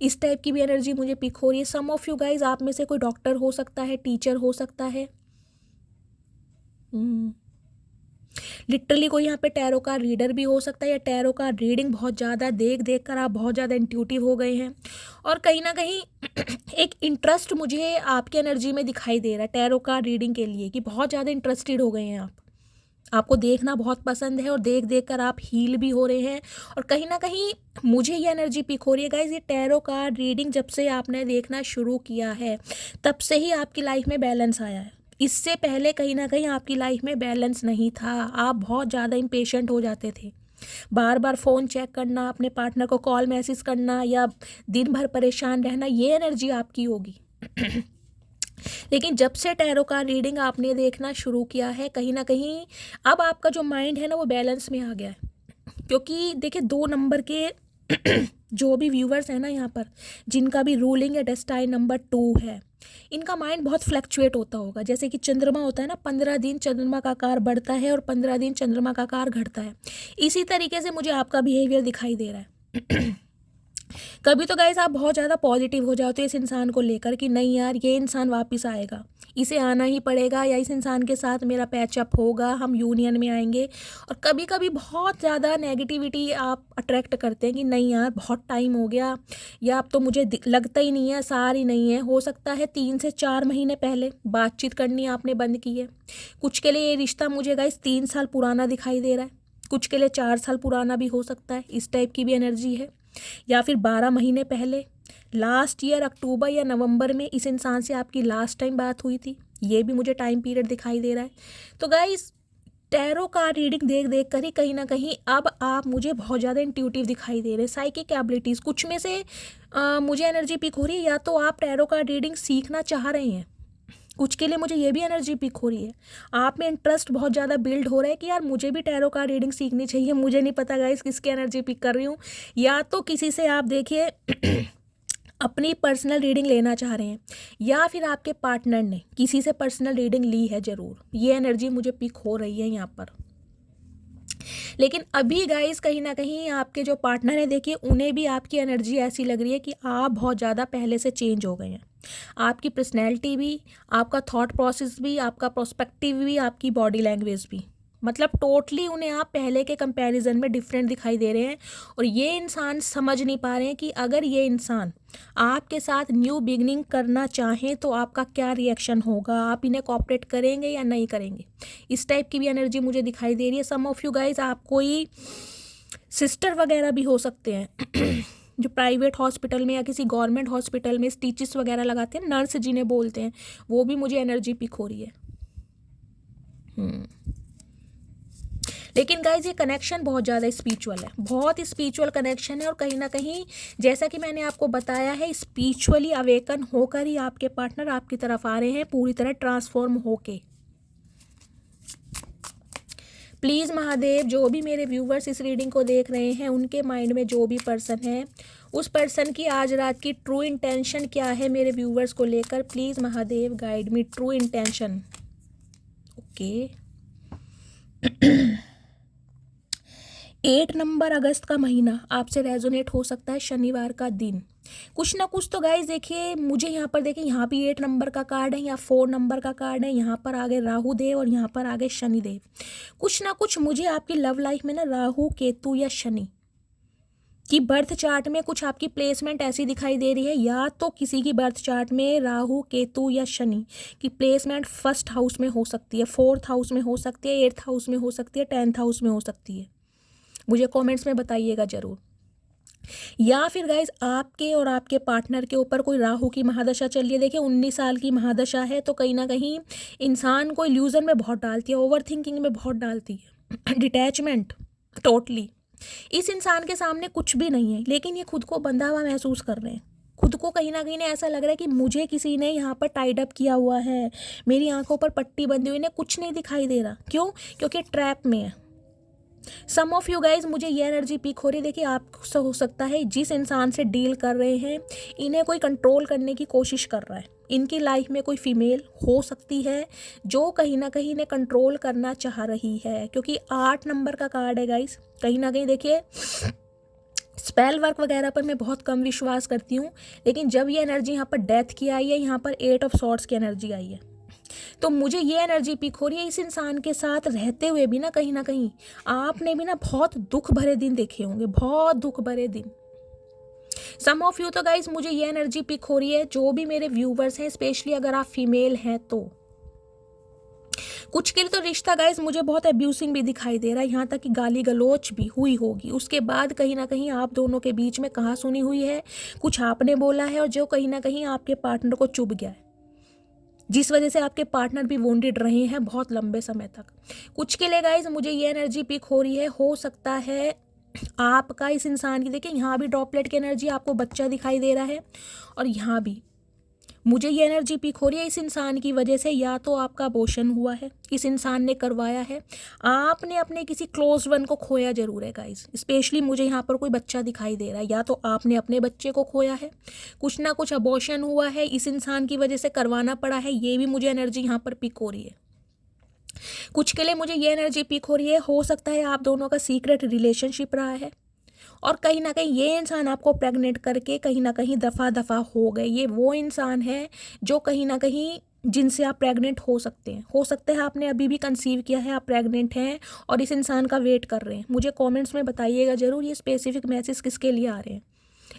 इस टाइप की भी एनर्जी मुझे पिक हो रही है। सम ऑफ यू गाइज, आप में से कोई डॉक्टर हो सकता है, टीचर हो सकता है, लिटरली कोई यहाँ पे टैरो का रीडर भी हो सकता है, या टैरो का रीडिंग बहुत ज़्यादा देख देख कर आप बहुत ज़्यादा इंट्यूटिव हो गए हैं। और कहीं ना कहीं एक इंटरेस्ट मुझे आपकी एनर्जी में दिखाई दे रहा है टैरो का रीडिंग के लिए, कि बहुत ज़्यादा इंटरेस्टेड हो गए हैं आप। आपको देखना बहुत पसंद है और देख देख कर आप हील भी हो रहे हैं। और कहीं ना कहीं मुझे ये एनर्जी पिक हो रही है गाइज, ये टैरो का रीडिंग जब से आपने देखना शुरू किया है तब से ही आपकी लाइफ में बैलेंस आया है। इससे पहले कहीं ना कहीं आपकी लाइफ में बैलेंस नहीं था, आप बहुत ज़्यादा इम्पेशेंट हो जाते थे, बार बार फ़ोन चेक करना, अपने पार्टनर को कॉल मैसेज करना, या दिन भर परेशान रहना, ये एनर्जी आपकी होगी। लेकिन जब से टैरो का रीडिंग आपने देखना शुरू किया है, कहीं ना कहीं अब आपका जो माइंड है ना वो बैलेंस में आ गया है। क्योंकि देखिए 2 नंबर के जो भी व्यूवर्स हैं ना यहाँ पर, जिनका भी रूलिंग या डेस्टाइन नंबर 2 है, इनका माइंड बहुत फ्लक्चुएट होता होगा। जैसे कि चंद्रमा होता है ना, 15 दिन चंद्रमा का आकार बढ़ता है और 15 दिन चंद्रमा का आकार घटता है। इसी तरीके से मुझे आपका बिहेवियर दिखाई दे रहा है। कभी तो गाइस आप बहुत ज़्यादा पॉजिटिव हो जाते हो इस इंसान को लेकर कि नहीं यार ये इंसान वापस आएगा, इसे आना ही पड़ेगा, या इस इंसान के साथ मेरा पैचअप होगा, हम यूनियन में आएंगे। और कभी कभी बहुत ज़्यादा नेगेटिविटी आप अट्रैक्ट करते हैं कि नहीं यार बहुत टाइम हो गया, या अब तो मुझे लगता ही नहीं है, सार ही नहीं है। हो सकता है 3 से 4 महीने पहले बातचीत करनी आपने बंद की है। कुछ के लिए ये रिश्ता मुझे गाइस 3 साल पुराना दिखाई दे रहा है, कुछ के लिए 4 साल पुराना भी हो सकता है। इस टाइप की भी एनर्जी है। या फिर 12 महीने पहले, लास्ट ईयर अक्टूबर या नवंबर में इस इंसान से आपकी लास्ट टाइम बात हुई थी, ये भी मुझे टाइम पीरियड दिखाई दे रहा है। तो गाइस टैरो का रीडिंग देख देख कर ही कहीं ना कहीं अब आप मुझे बहुत ज़्यादा इंट्यूटिव दिखाई दे रहे हैं। साइकिक एबिलिटीज़ कुछ में से मुझे एनर्जी पिक हो रही है, या तो आप टैरो का रीडिंग सीखना चाह रहे हैं, कुछ के लिए मुझे ये भी एनर्जी पिक हो रही है, आप में इंटरेस्ट बहुत ज़्यादा बिल्ड हो रहा है कि यार मुझे भी टैरो का रीडिंग सीखनी चाहिए। मुझे नहीं पता गाइस किसकी एनर्जी पिक कर रही हूँ, या तो किसी से आप देखिए अपनी पर्सनल रीडिंग लेना चाह रहे हैं, या फिर आपके पार्टनर ने किसी से पर्सनल रीडिंग ली है ज़रूर। ये एनर्जी मुझे पिक हो रही है यहाँ पर। लेकिन अभी गाइस कहीं ना कहीं आपके जो पार्टनर है देखिए, उन्हें भी आपकी एनर्जी ऐसी लग रही है कि आप बहुत ज़्यादा पहले से चेंज हो गए हैं। आपकी पर्सनैलिटी भी, आपका थॉट प्रोसेस भी, आपका पर्सपेक्टिव भी, आपकी बॉडी लैंग्वेज भी, मतलब टोटली उन्हें आप पहले के कंपैरिजन में डिफरेंट दिखाई दे रहे हैं। और ये इंसान समझ नहीं पा रहे हैं कि अगर ये इंसान आपके साथ न्यू बिगनिंग करना चाहें तो आपका क्या रिएक्शन होगा, आप इन्हें कोऑपरेट करेंगे या नहीं करेंगे। इस टाइप की भी एनर्जी मुझे दिखाई दे रही है। सम ऑफ यू गाइज, आप कोई सिस्टर वगैरह भी हो सकते हैं जो प्राइवेट हॉस्पिटल में या किसी गवर्नमेंट हॉस्पिटल में स्टिचेस वगैरह लगाते हैं, नर्स जिन्हें बोलते हैं, वो भी मुझे एनर्जी पिक हो रही है। लेकिन गाइज ये कनेक्शन बहुत ज़्यादा स्पिरिचुअल है, बहुत स्पिरिचुअल कनेक्शन है। और कहीं ना कहीं जैसा कि मैंने आपको बताया है, स्पिरिचुअली अवेकन होकर ही आपके पार्टनर आपकी तरफ आ रहे हैं, पूरी तरह ट्रांसफॉर्म होके। प्लीज़ महादेव, जो भी मेरे व्यूवर्स इस रीडिंग को देख रहे हैं, उनके माइंड में जो भी पर्सन है, उस पर्सन की आज रात की ट्रू इंटेंशन क्या है मेरे व्यूवर्स को लेकर। Please Mahadev guide me true intention. Okay 8 number अगस्त का महीना आपसे रेजोनेट हो सकता है, शनिवार का दिन। कुछ ना कुछ तो गाइज देखिए, मुझे यहाँ पर देखिए, यहाँ भी 8 नंबर का कार्ड है, यहाँ 4 नंबर का कार्ड है, यहाँ पर आगे राहु देव और यहाँ पर आगे शनि देव। कुछ ना कुछ मुझे आपकी लव लाइफ में ना राहु, केतु या शनि, कि बर्थ चार्ट में कुछ आपकी प्लेसमेंट ऐसी दिखाई दे रही है, या तो किसी की बर्थ चार्ट में राहु केतु या शनि की प्लेसमेंट फर्स्ट हाउस में हो सकती है, फोर्थ हाउस में हो सकती है, एट्थ हाउस में हो सकती है, 10th हाउस में हो सकती है। मुझे कमेंट्स में बताइएगा ज़रूर। या फिर गाइज आपके और आपके पार्टनर के ऊपर कोई राहु की महादशा चल रही है। देखिए 19 साल की महादशा है, तो कहीं ना कहीं इंसान को इल्यूजन में बहुत डालती है, ओवर थिंकिंग में बहुत डालती है, डिटैचमेंट टोटली। इस इंसान के सामने कुछ भी नहीं है, लेकिन ये खुद को बंधा हुआ महसूस कर रहे हैं। खुद को कहीं ना कहीं ऐसा लग रहा है कि मुझे किसी ने यहाँ पर टाइड अप किया हुआ है, मेरी आंखों पर पट्टी बंधी हुई, इन्हें कुछ नहीं दिखाई दे रहा। क्यों? क्योंकि ट्रैप में है। सम ऑफ यू गाइज, मुझे ये एनर्जी पिक हो रही है। देखिए आपसे हो सकता है जिस इंसान से डील कर रहे हैं, इन्हें कोई कंट्रोल करने की कोशिश कर रहा है। इनकी लाइफ में कोई फीमेल हो सकती है जो कहीं ना कहीं इन्हें कंट्रोल करना चाह रही है, क्योंकि 8 नंबर का कार्ड है गाइज। कहीं ना कहीं देखिए स्पेल वर्क वगैरह पर मैं बहुत कम विश्वास करती हूँ, लेकिन जब ये एनर्जी यहाँ पर डेथ की आई है, यहाँ पर 8 ऑफ सॉर्ड्स की एनर्जी आई है, तो मुझे ये एनर्जी पिक हो रही है। इस इंसान के साथ रहते हुए भी ना कहीं आपने भी ना बहुत दुख भरे दिन देखे होंगे, बहुत दुख भरे दिन। सम ऑफ यू तो गाइज मुझे ये एनर्जी पिक हो रही है, जो भी मेरे व्यूवर्स हैं, स्पेशली अगर आप फीमेल हैं तो कुछ के लिए तो रिश्ता गाइज मुझे बहुत अब्यूसिंग भी दिखाई दे रहा है, यहाँ तक कि गाली गलोच भी हुई होगी। उसके बाद कहीं ना कहीं आप दोनों के बीच में कहाँ सुनी हुई है, कुछ आपने बोला है और जो कहीं ना कहीं आपके पार्टनर को चुभ गया है, जिस वजह से आपके पार्टनर भी वोंडेड रहे हैं बहुत लंबे समय तक। कुछ के लिए गाइज मुझे ये एनर्जी पिक हो रही है, हो सकता है आपका इस इंसान की, देखिए यहाँ भी ड्रॉपलेट की एनर्जी, आपको बच्चा दिखाई दे रहा है, और यहाँ भी मुझे ये एनर्जी पिक हो रही है। इस इंसान की वजह से या तो आपका अबॉर्शन हुआ है, इस इंसान ने करवाया है, आपने अपने किसी क्लोज वन को खोया जरूर है गाइज। स्पेशली मुझे यहाँ पर कोई बच्चा दिखाई दे रहा है, या तो आपने अपने बच्चे को खोया है, कुछ ना कुछ अबॉर्शन हुआ है, इस इंसान की वजह से करवाना पड़ा है, ये भी मुझे एनर्जी यहाँ पर पिक हो रही है। कुछ के लिए मुझे ये एनर्जी पिक हो रही है, हो सकता है आप दोनों का सीक्रेट रिलेशनशिप रहा है, और कहीं ना कहीं ये इंसान आपको प्रेग्नेंट करके कहीं ना कहीं दफ़ा दफ़ा हो गए। ये वो इंसान है जो कहीं ना कहीं जिनसे आप प्रेग्नेंट हो सकते हैं। हो सकता है आपने अभी भी कंसीव किया है, आप प्रेग्नेंट हैं और इस इंसान का वेट कर रहे हैं। मुझे कमेंट्स में बताइएगा ज़रूर ये स्पेसिफिक मैसेज किसके लिए आ रहे हैं,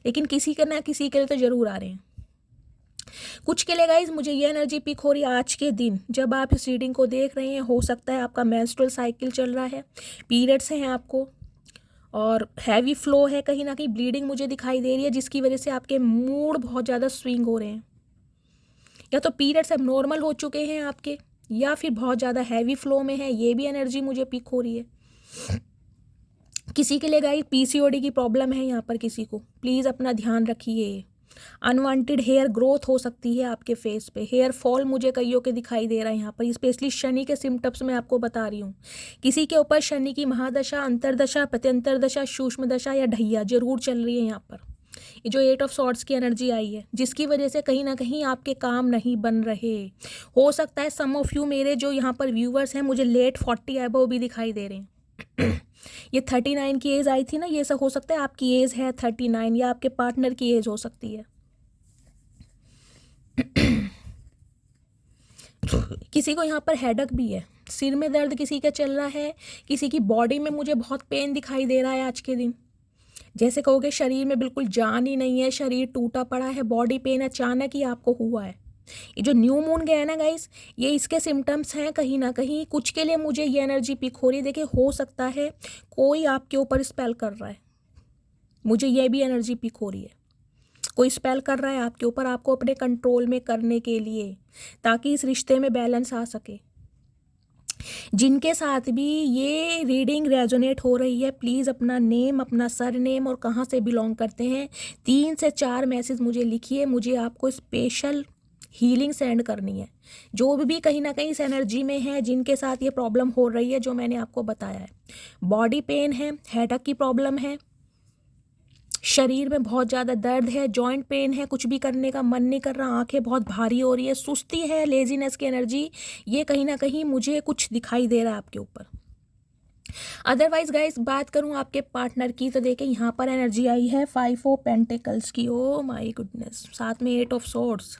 लेकिन किसी के ना किसी के लिए तो ज़रूर आ रहे हैं। कुछ के लिए गाइज मुझे ये एनर्जी पिक हो रही है, आज के दिन जब आप इस रीडिंग को देख रहे हैं, हो सकता है आपका मेंस्ट्रुअल साइकिल चल रहा है, पीरियड्स हैं आपको, और हैवी फ्लो है, कहीं ना कहीं ब्लीडिंग मुझे दिखाई दे रही है, जिसकी वजह से आपके मूड बहुत ज़्यादा स्विंग हो रहे हैं। या तो पीरियड्स अब नॉर्मल हो चुके हैं आपके, या फिर बहुत ज़्यादा हैवी फ्लो में है, ये भी एनर्जी मुझे पिक हो रही है। किसी के लिए गाइस पीसीओडी की प्रॉब्लम है यहाँ पर, किसी को प्लीज़ अपना ध्यान रखिए। अनवांटेड हेयर ग्रोथ हो सकती है आपके फेस पे, हेयर फॉल मुझे कईयों के दिखाई दे रहा है यहाँ पर, स्पेशली शनि के सिम्टम्स मैं आपको बता रही हूँ। किसी के ऊपर शनि की महादशा, अंतरदशा, प्रत्यंतर दशा, सूक्ष्म दशा या ढैया जरूर चल रही है यहाँ पर। ये जो 8 ऑफ सॉर्ड्स की एनर्जी आई है, जिसकी वजह से कहीं ना कहीं आपके काम नहीं बन रहे। हो सकता है सम ऑफ यू मेरे जो यहाँ पर व्यूवर्स हैं, मुझे लेट 40 एबव भी दिखाई दे रहे हैं। ये 39 की एज आई थी ना, ये सब हो सकता है आपकी एज है 39, या आपके पार्टनर की एज हो सकती है। किसी को यहाँ पर हेडक भी है, सिर में दर्द किसी का चल रहा है, किसी की बॉडी में मुझे बहुत पेन दिखाई दे रहा है आज के दिन। जैसे कहोगे शरीर में बिल्कुल जान ही नहीं है, शरीर टूटा पड़ा है, बॉडी पेन अचानक ही आपको हुआ है। ये जो न्यू मून गया है ना गाइस, ये इसके सिम्टम्स हैं कहीं ना कहीं। कुछ के लिए मुझे ये एनर्जी पिक हो रही है। देखिए हो सकता है कोई आपके ऊपर स्पेल कर रहा है, मुझे ये भी एनर्जी पिक हो रही है। कोई स्पेल कर रहा है आपके ऊपर, आपको अपने कंट्रोल में करने के लिए, ताकि इस रिश्ते में बैलेंस आ सके। जिनके साथ भी ये रीडिंग रेजोनेट हो रही है, प्लीज़ अपना नेम, अपना सर नेम और कहाँ से बिलोंग करते हैं, 3 से 4 मैसेज मुझे लिखिए। मुझे आपको स्पेशल हीलिंग सेंड करनी है, जो भी कहीं ना कहीं इस एनर्जी में है, जिनके साथ ये प्रॉब्लम हो रही है जो मैंने आपको बताया है। बॉडी पेन है, हेडेक की प्रॉब्लम है, शरीर में बहुत ज़्यादा दर्द है, जॉइंट पेन है, कुछ भी करने का मन नहीं कर रहा, आंखें बहुत भारी हो रही है, सुस्ती है, लेजीनेस की एनर्जी, ये कहीं ना कहीं मुझे कुछ दिखाई दे रहा है आपके ऊपर। अदरवाइज गाइस बात करूं आपके पार्टनर की, तो देखिए यहाँ पर एनर्जी आई है 5 ऑफ पेंटिकल्स की। ओ माय गुडनेस, साथ में 8 ऑफ सॉर्ड्स।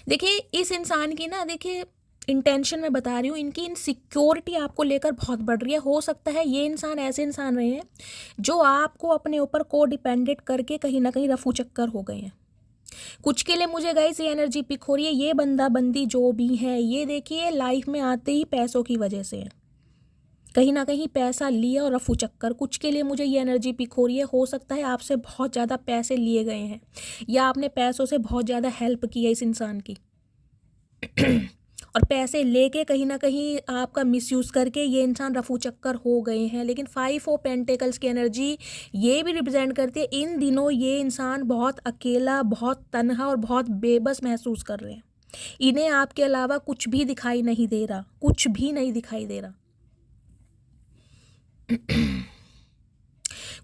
देखिए इस इंसान की ना, देखिए इंटेंशन मैं बता रही हूँ, इनकी इनसिक्योरिटी आपको लेकर बहुत बढ़ रही है। हो सकता है ये इंसान ऐसे इंसान रहे हैं जो आपको अपने ऊपर को डिपेंडेंट करके कहीं ना कहीं रफू चक्कर हो गए हैं। कुछ के लिए मुझे गाइस ये एनर्जी पिक हो रही है, ये बंदा बंदी जो भी है ये देखिए लाइफ में आते ही पैसों की वजह से है, कहीं ना कहीं पैसा लिया और रफू चक्कर। कुछ के लिए मुझे ये एनर्जी पिक हो रही है, हो सकता है आपसे बहुत ज़्यादा पैसे लिए गए हैं या आपने पैसों से बहुत ज़्यादा हेल्प की है इस इंसान की और पैसे लेके कहीं ना कहीं आपका मिसयूज़ करके ये इंसान रफू चक्कर हो गए हैं। लेकिन 5 ऑफ पेंटिकल्स की एनर्जी ये भी रिप्रेजेंट करती है इन दिनों ये इंसान बहुत अकेला, बहुत तन्हा और बहुत बेबस महसूस कर रहे हैं। इन्हें आपके अलावा कुछ भी दिखाई नहीं दे रहा, कुछ भी नहीं दिखाई दे रहा।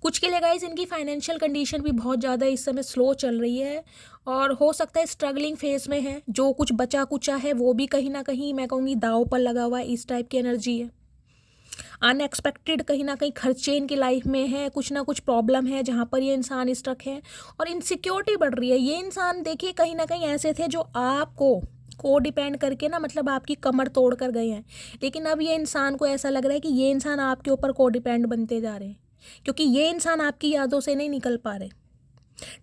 कुछ के लिए गाइस इनकी फाइनेंशियल कंडीशन भी बहुत ज़्यादा इस समय स्लो चल रही है और हो सकता है स्ट्रगलिंग फेज में है। जो कुछ बचा कुचा है वो भी कहीं ना कहीं मैं कहूँगी दाव पर लगा हुआ है, इस टाइप की एनर्जी है। अनएक्सपेक्टेड कहीं ना कहीं खर्चे इनकी लाइफ में है, कुछ ना कुछ प्रॉब्लम है जहाँ पर ये इंसान स्ट्रक है और इनसिक्योरिटी बढ़ रही है। ये इंसान देखिए कहीं ना कहीं ऐसे थे जो आपको को डिपेंड करके ना मतलब आपकी कमर तोड़ कर गए हैं, लेकिन अब ये इंसान को ऐसा लग रहा है कि ये इंसान आपके ऊपर को डिपेंड बनते जा रहे हैं क्योंकि ये इंसान आपकी यादों से नहीं निकल पा रहे।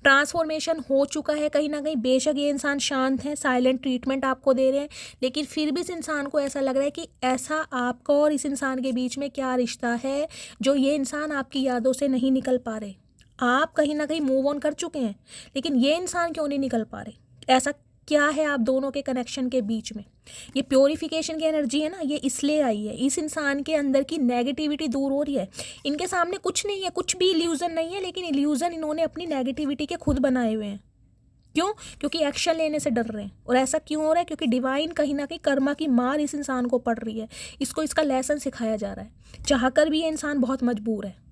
ट्रांसफॉर्मेशन हो चुका है कहीं ना कहीं। बेशक ये इंसान शांत है, साइलेंट ट्रीटमेंट आपको दे रहे हैं, लेकिन फिर भी इस इंसान को ऐसा लग रहा है कि ऐसा आपका और इस इंसान के बीच में क्या रिश्ता है जो ये इंसान आपकी यादों से नहीं निकल पा रहे। आप कहीं ना कहीं मूव ऑन कर चुके हैं, लेकिन ये इंसान क्यों नहीं निकल पा रहे? ऐसा क्या है आप दोनों के कनेक्शन के बीच में? ये प्योरिफिकेशन की एनर्जी है ना, ये इसलिए आई है। इस इंसान के अंदर की नेगेटिविटी दूर हो रही है। इनके सामने कुछ नहीं है, कुछ भी इल्यूजन नहीं है, लेकिन इल्यूजन इन्होंने अपनी नेगेटिविटी के खुद बनाए हुए हैं। क्यों? क्योंकि एक्शन लेने से डर रहे हैं। और ऐसा क्यों हो रहा है? क्योंकि डिवाइन कहीं ना कहीं कर्मा की मार इस इंसान को पड़ रही है, इसको इसका लेसन सिखाया जा रहा है। चाहकर भी ये इंसान बहुत मजबूर है।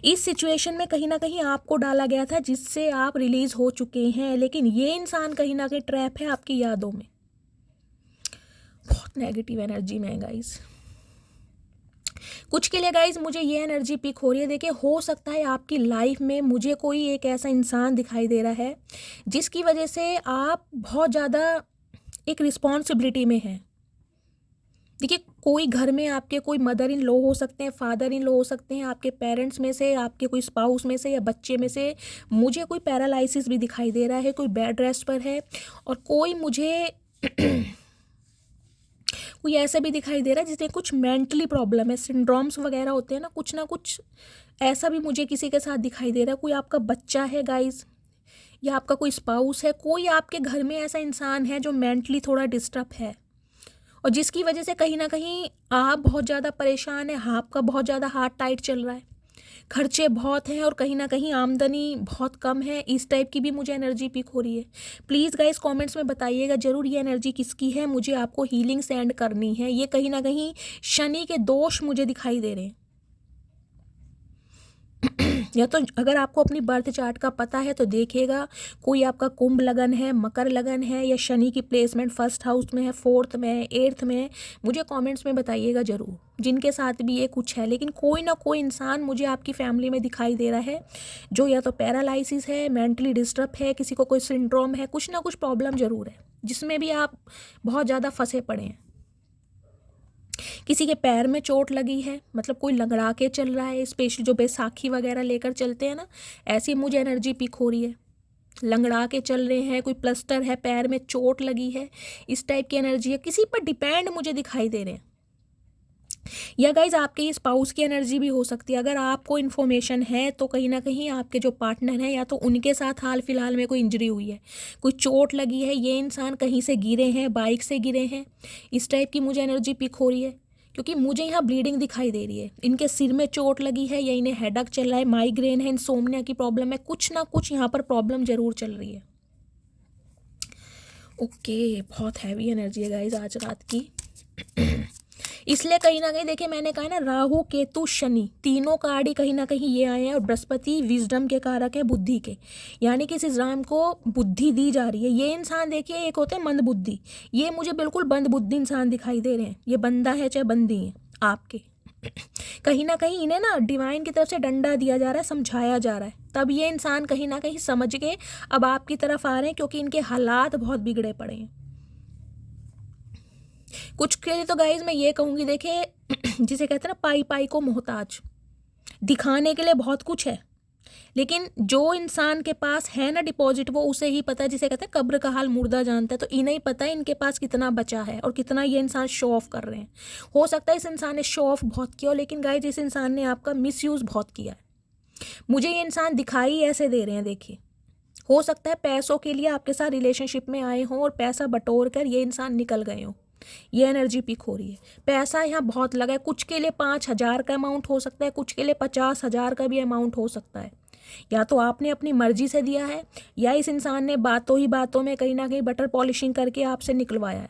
इस सिचुएशन में कहीं ना कहीं आपको डाला गया था जिससे आप रिलीज हो चुके हैं, लेकिन ये इंसान कहीं ना कहीं ट्रैप है आपकी यादों में। बहुत नेगेटिव एनर्जी में है गाइस। कुछ के लिए गाइस मुझे ये एनर्जी पिक हो रही है। देखिए हो सकता है आपकी लाइफ में मुझे कोई एक ऐसा इंसान दिखाई दे रहा है जिसकी वजह से आप बहुत ज़्यादा एक रिस्पॉन्सिबिलिटी में हैं। देखिए कोई घर में आपके कोई मदर इन लॉ हो सकते हैं, फादर इन लॉ हो सकते हैं, आपके पेरेंट्स में से, आपके कोई स्पाउस में से या बच्चे में से मुझे कोई पैरालिसिस भी दिखाई दे रहा है, कोई बेड रेस्ट पर है और कोई मुझे कोई ऐसा भी दिखाई दे रहा है जिसमें कुछ मेंटली प्रॉब्लम है, सिंड्रोम्स वगैरह होते हैं ना कुछ ऐसा भी मुझे किसी के साथ दिखाई दे रहा है। कोई आपका बच्चा है गाइस या आपका कोई स्पाउस है, कोई आपके घर में ऐसा इंसान है जो मेंटली थोड़ा डिस्टर्ब है और जिसकी वजह से कहीं ना कहीं आप बहुत ज़्यादा परेशान है, आपका बहुत ज़्यादा हार्ट टाइट चल रहा है, खर्चे बहुत हैं और कहीं ना कहीं आमदनी बहुत कम है। इस टाइप की भी मुझे एनर्जी पिक हो रही है। प्लीज़ गाइस कमेंट्स में बताइएगा ज़रूर ये एनर्जी किसकी है, मुझे आपको हीलिंग सेंड करनी है। ये कहीं ना कहीं शनि के दोष मुझे दिखाई दे रहे हैं या तो अगर आपको अपनी बर्थ चार्ट का पता है तो देखिएगा कोई आपका कुंभ लगन है, मकर लगन है या शनि की प्लेसमेंट फर्स्ट हाउस में है, फोर्थ में है, एट्थ में है, मुझे कमेंट्स में बताइएगा ज़रूर जिनके साथ भी ये कुछ है। लेकिन कोई ना कोई इंसान मुझे आपकी फैमिली में दिखाई दे रहा है जो या तो पैरालिसिस है, मेंटली डिस्टर्ब है, किसी को कोई सिंड्रोम है, कुछ ना कुछ प्रॉब्लम ज़रूर है जिसमें भी आप बहुत ज़्यादा फंसे पड़े हैं। किसी के पैर में चोट लगी है, मतलब कोई लंगड़ा के चल रहा है, स्पेशली जो बैसाखी वगैरह लेकर चलते हैं ना, ऐसी मुझे एनर्जी पिक हो रही है। लंगड़ा के चल रहे हैं, कोई प्लास्टर है, पैर में चोट लगी है, इस टाइप की एनर्जी है। किसी पर डिपेंड मुझे दिखाई दे रहे हैं या गाइज आपके स्पाउस की एनर्जी भी हो सकती है। अगर आपको इन्फॉर्मेशन है तो कहीं ना कहीं आपके जो पार्टनर हैं या तो उनके साथ हाल फिलहाल में कोई इंजरी हुई है, कोई चोट लगी है, ये इंसान कहीं से गिरे हैं, बाइक से गिरे हैं, इस टाइप की मुझे एनर्जी पिक हो रही है क्योंकि मुझे यहाँ ब्लीडिंग दिखाई दे रही है। इनके सिर में चोट लगी है या इन्हें हेडेक चल रहा है, माइग्रेन है, इंसोम्निया की प्रॉब्लम है, कुछ ना कुछ यहाँ पर प्रॉब्लम जरूर चल रही है। ओके बहुत हैवी एनर्जी है गाइज आज रात की इसलिए कहीं ना कहीं देखिए मैंने कहा ना राहु केतु शनि तीनों कार्ड ही कहीं ना कहीं ये आए हैं और बृहस्पति विजडम के कारक है, बुद्धि के, यानी कि इस इंसान को बुद्धि दी जा रही है। ये इंसान देखिए एक होते हैं मंद बुद्धि, ये मुझे बिल्कुल बंद बुद्धि इंसान दिखाई दे रहे हैं। ये बंदा है चाहे बंदी है आपके कहीं ना कहीं इन्हें ना डिवाइन की तरफ से डंडा दिया जा रहा है, समझाया जा रहा है, तब ये इंसान कहीं ना कहीं समझ के अब आपकी तरफ आ रहे हैं क्योंकि इनके हालात बहुत बिगड़े पड़े हैं। कुछ के लिए तो गाइज मैं ये कहूँगी, देखिए जिसे कहते हैं ना पाई पाई को मोहताज, दिखाने के लिए बहुत कुछ है, लेकिन जो इंसान के पास है ना डिपॉजिट, वो उसे ही पता है, जिसे कहते हैं कब्र का हाल मुर्दा जानता है। तो इन्हें ही पता है इनके पास कितना बचा है और कितना ये इंसान शो ऑफ कर रहे हैं। हो सकता है इस इंसान ने शो ऑफ बहुत किया, लेकिन गाइज इस इंसान ने आपका मिसयूज़ बहुत किया है। मुझे ये इंसान दिखाई ऐसे दे रहे हैं, देखिए हो सकता है पैसों के लिए आपके साथ रिलेशनशिप में आए हों और पैसा बटोर कर ये इंसान निकल गए हों। ये एनर्जी पिक हो रही है। पैसा यहाँ बहुत लगा है, कुछ के लिए 5,000 का अमाउंट हो सकता है, कुछ के लिए 50,000 का भी अमाउंट हो सकता है। या तो आपने अपनी मर्जी से दिया है, या इस इंसान ने बातों ही बातों में कहीं ना कहीं बटर पॉलिशिंग करके आपसे निकलवाया है,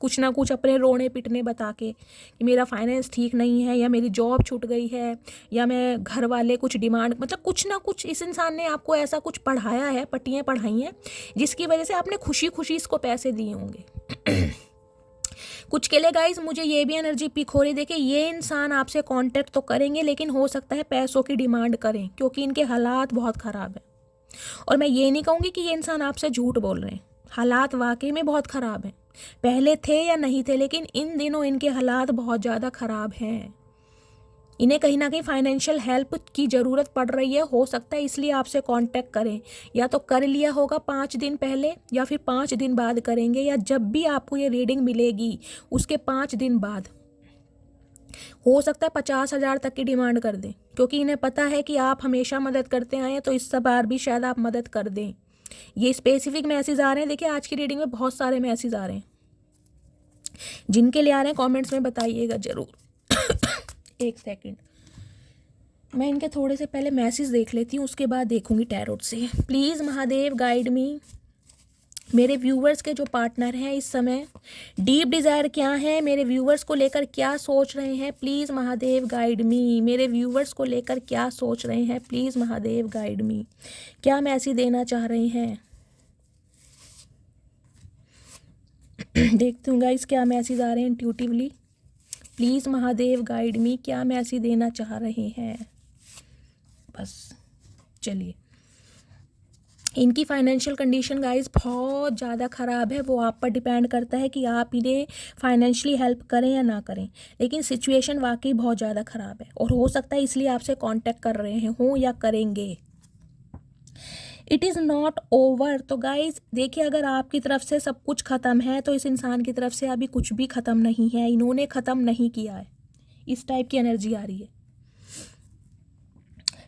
कुछ ना कुछ अपने रोने पिटने बता के कि मेरा फाइनेंस ठीक नहीं है, या मेरी जॉब छूट गई है, या मैं घर वाले कुछ डिमांड, मतलब कुछ ना कुछ इस इंसान ने आपको ऐसा कुछ पढ़ाया है, पट्टियाँ पढ़ाई हैं, जिसकी वजह से आपने खुशी खुशी इसको पैसे दिए होंगे। कुछ के लिए गाइज मुझे ये भी एनर्जी पिक हो रही, देखिए ये इंसान आपसे कांटेक्ट तो करेंगे, लेकिन हो सकता है पैसों की डिमांड करें, क्योंकि इनके हालात बहुत ख़राब है। और मैं ये नहीं कहूँगी कि ये इंसान आपसे झूठ बोल रहे हैं, हालात वाकई में बहुत ख़राब हैं। पहले थे या नहीं थे, लेकिन इन दिनों इनके हालात बहुत ज़्यादा ख़राब हैं। इन्हें कहीं ना कहीं फाइनेंशियल हेल्प की ज़रूरत पड़ रही है, हो सकता है इसलिए आपसे कांटेक्ट करें। या तो कर लिया होगा 5 दिन पहले, या फिर 5 दिन बाद करेंगे, या जब भी आपको ये रीडिंग मिलेगी उसके 5 दिन बाद। हो सकता है 50,000 तक की डिमांड कर दें, क्योंकि इन्हें पता है कि आप हमेशा मदद करते आए हैं, तो इस बार भी शायद आप मदद कर दें। ये स्पेसिफिक मैसेज आ रहे हैं, देखिए आज की रीडिंग में बहुत सारे मैसेज आ रहे हैं। जिनके लिए आ रहे हैं कमेंट्स में बताइएगा ज़रूर। एक सेकंड, मैं इनके थोड़े से पहले मैसेज देख लेती हूँ, उसके बाद देखूंगी टैरोट से। प्लीज़ महादेव गाइड मी। मेरे व्यूवर्स के जो पार्टनर हैं इस समय डीप डिज़ायर क्या है, मेरे व्यूवर्स को लेकर क्या सोच रहे हैं, प्लीज़ महादेव गाइड मी। मेरे व्यूवर्स को लेकर क्या सोच रहे हैं, प्लीज़ महादेव गाइड मी। क्या मैसेज देना चाह रहे हैं, देखती हूँ गाइस क्या मैसेज आ रहे हैं इंट्यूटिवली। प्लीज़ महादेव गाइड मी, क्या मैसेज देना चाह रहे हैं। बस चलिए, इनकी फाइनेंशियल कंडीशन गाइस बहुत ज़्यादा ख़राब है। वो आप पर डिपेंड करता है कि आप इन्हें फाइनेंशियली हेल्प करें या ना करें, लेकिन सिचुएशन वाकई बहुत ज़्यादा ख़राब है, और हो सकता है इसलिए आपसे कांटेक्ट कर रहे हैं हों या करेंगे। It is not over. तो गाइज देखिए, अगर आपकी तरफ से सब कुछ ख़त्म है, तो इस इंसान की तरफ से अभी कुछ भी ख़त्म नहीं है, इन्होंने ख़त्म नहीं किया है। इस टाइप की एनर्जी आ रही है।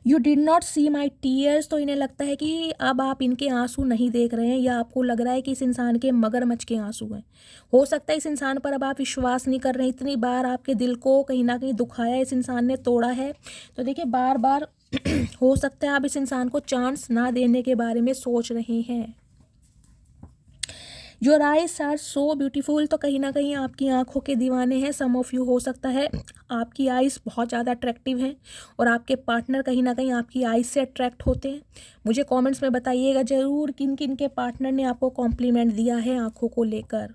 You did not see my tears. तो इन्हें लगता है कि अब आप इनके आंसू नहीं देख रहे हैं, या आपको लग रहा है कि इस इंसान के मगरमच्छ के आंसू हैं। हो सकता है इस इंसान पर अब आप विश्वास नहीं कर रहे हैं, इतनी बार आपके दिल को कहीं ना कहीं दुखाया इस इंसान ने, तोड़ा है। तो देखिए बार बार हो सकता है आप इस इंसान को चांस ना देने के बारे में सोच रहे हैं। Your eyes are so beautiful. तो कहीं ना कहीं आपकी आंखों के दीवाने हैं सम ऑफ यू। हो सकता है आपकी आइज़ बहुत ज़्यादा अट्रैक्टिव हैं, और आपके पार्टनर कहीं ना कहीं आपकी आइज़ से अट्रैक्ट होते हैं। मुझे कमेंट्स में बताइएगा ज़रूर किन किन के पार्टनर ने आपको कॉम्प्लीमेंट दिया है आंखों को लेकर।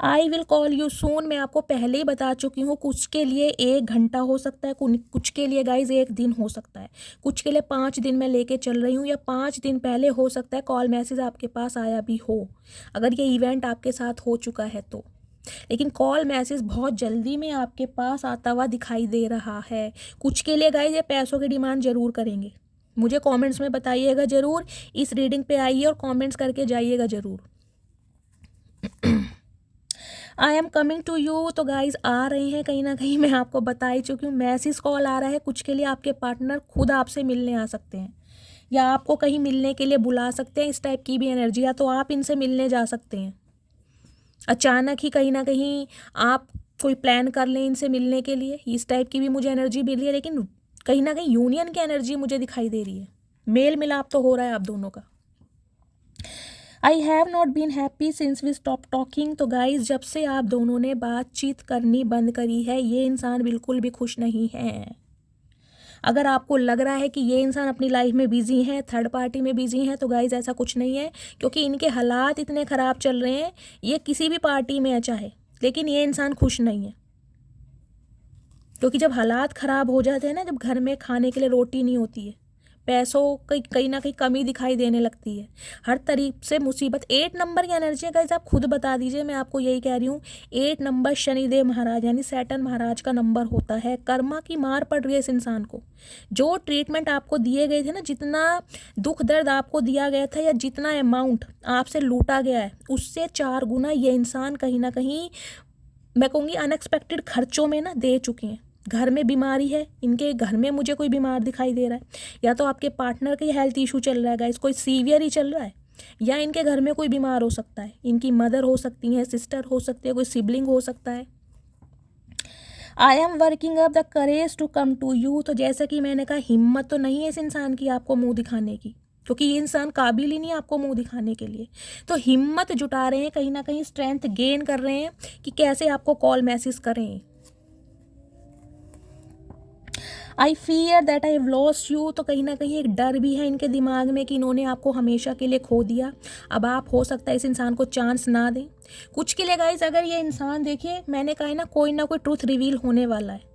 I will call you soon. मैं आपको पहले ही बता चुकी हूँ, कुछ के लिए 1 घंटा हो सकता है, कुछ के लिए गाइज 1 दिन हो सकता है, कुछ के लिए 5 दिन मैं लेके चल रही हूँ, या 5 दिन पहले हो सकता है कॉल मैसेज आपके पास आया भी हो, अगर ये इवेंट आपके साथ हो चुका है तो। लेकिन कॉल मैसेज बहुत जल्दी में आपके पास आता हुआ दिखाई दे रहा है। कुछ के लिए गाइज ये पैसों की डिमांड ज़रूर करेंगे। मुझे कमेंट्स में बताइएगा ज़रूर, इस रीडिंग पे आइए और कमेंट्स करके जाइएगा ज़रूर। I am coming to you. तो गाइज आ रहे हैं, कहीं ना कहीं मैं आपको बता ही चुकी हूँ, मैसेज कॉल आ रहा है। कुछ के लिए आपके पार्टनर खुद आपसे मिलने आ सकते हैं, या आपको कहीं मिलने के लिए बुला सकते हैं, इस टाइप की भी एनर्जी। या तो आप इनसे मिलने जा सकते हैं, अचानक ही कहीं ना कहीं आप कोई प्लान कर लें इनसे मिलने के लिए, इस टाइप की भी मुझे एनर्जी मिल रही है। लेकिन कहीं ना कहीं यूनियन की एनर्जी मुझे दिखाई दे रही है, मेल मिलाप तो हो रहा है आप दोनों का। I have not been happy since we stop talking. तो गाइज जब से आप दोनों ने बातचीत करनी बंद करी है, ये इंसान बिल्कुल भी खुश नहीं है। अगर आपको लग रहा है कि ये इंसान अपनी लाइफ में बिजी है, थर्ड पार्टी में बिजी है, तो गाइज ऐसा कुछ नहीं है, क्योंकि इनके हालात इतने ख़राब चल रहे हैं। ये किसी भी पार्टी में है चाहे, लेकिन ये इंसान खुश नहीं है। क्योंकि जब हालात ख़राब हो जाते हैं ना, जब घर में खाने के लिए रोटी नहीं होती है, पैसों की कहीं ना कहीं कमी दिखाई देने लगती है, हर तरीके से मुसीबत। 8 नंबर की एनर्जी है गाइस, आप खुद बता दीजिए, मैं आपको यही कह रही हूँ। 8 नंबर शनिदेव महाराज यानी सैटर्न महाराज का नंबर होता है। कर्मा की मार पड़ रही है इस इंसान को। जो ट्रीटमेंट आपको दिए गए थे ना, जितना दुख दर्द आपको दिया गया था या जितना अमाउंट आपसे लूटा गया है, उससे 4 गुना ये इंसान कहीं ना कहीं, मैं कहूँगी अनएक्सपेक्टेड खर्चों में ना दे चुके हैं। घर में बीमारी है, इनके घर में मुझे कोई बीमार दिखाई दे रहा है, या तो आपके पार्टनर का हेल्थ इशू चल रहा है गाइस, कोई सीवियर ही चल रहा है, या इनके घर में कोई बीमार हो सकता है। इनकी मदर हो सकती है, सिस्टर हो सकती है, कोई सिबलिंग हो सकता है। I am working up the courage to come to you. तो जैसा कि मैंने कहा, हिम्मत तो नहीं है इस इंसान की आपको मुंह दिखाने की, क्योंकि ये इंसान काबिल ही नहीं है आपको मुंह दिखाने के लिए। तो हिम्मत जुटा रहे हैं, कहीं ना कहीं स्ट्रेंथ गेन कर रहे हैं कि कैसे आपको कॉल मैसेज करें। I fear that I have lost you. तो कहीं ना कहीं एक डर भी है इनके दिमाग में कि इन्होंने आपको हमेशा के लिए खो दिया। अब आप हो सकता है इस इंसान को चांस ना दें कुछ के लिए गाइस। अगर ये इंसान, देखिए मैंने कहा है ना, कोई ना कोई ट्रूथ रिवील होने वाला है।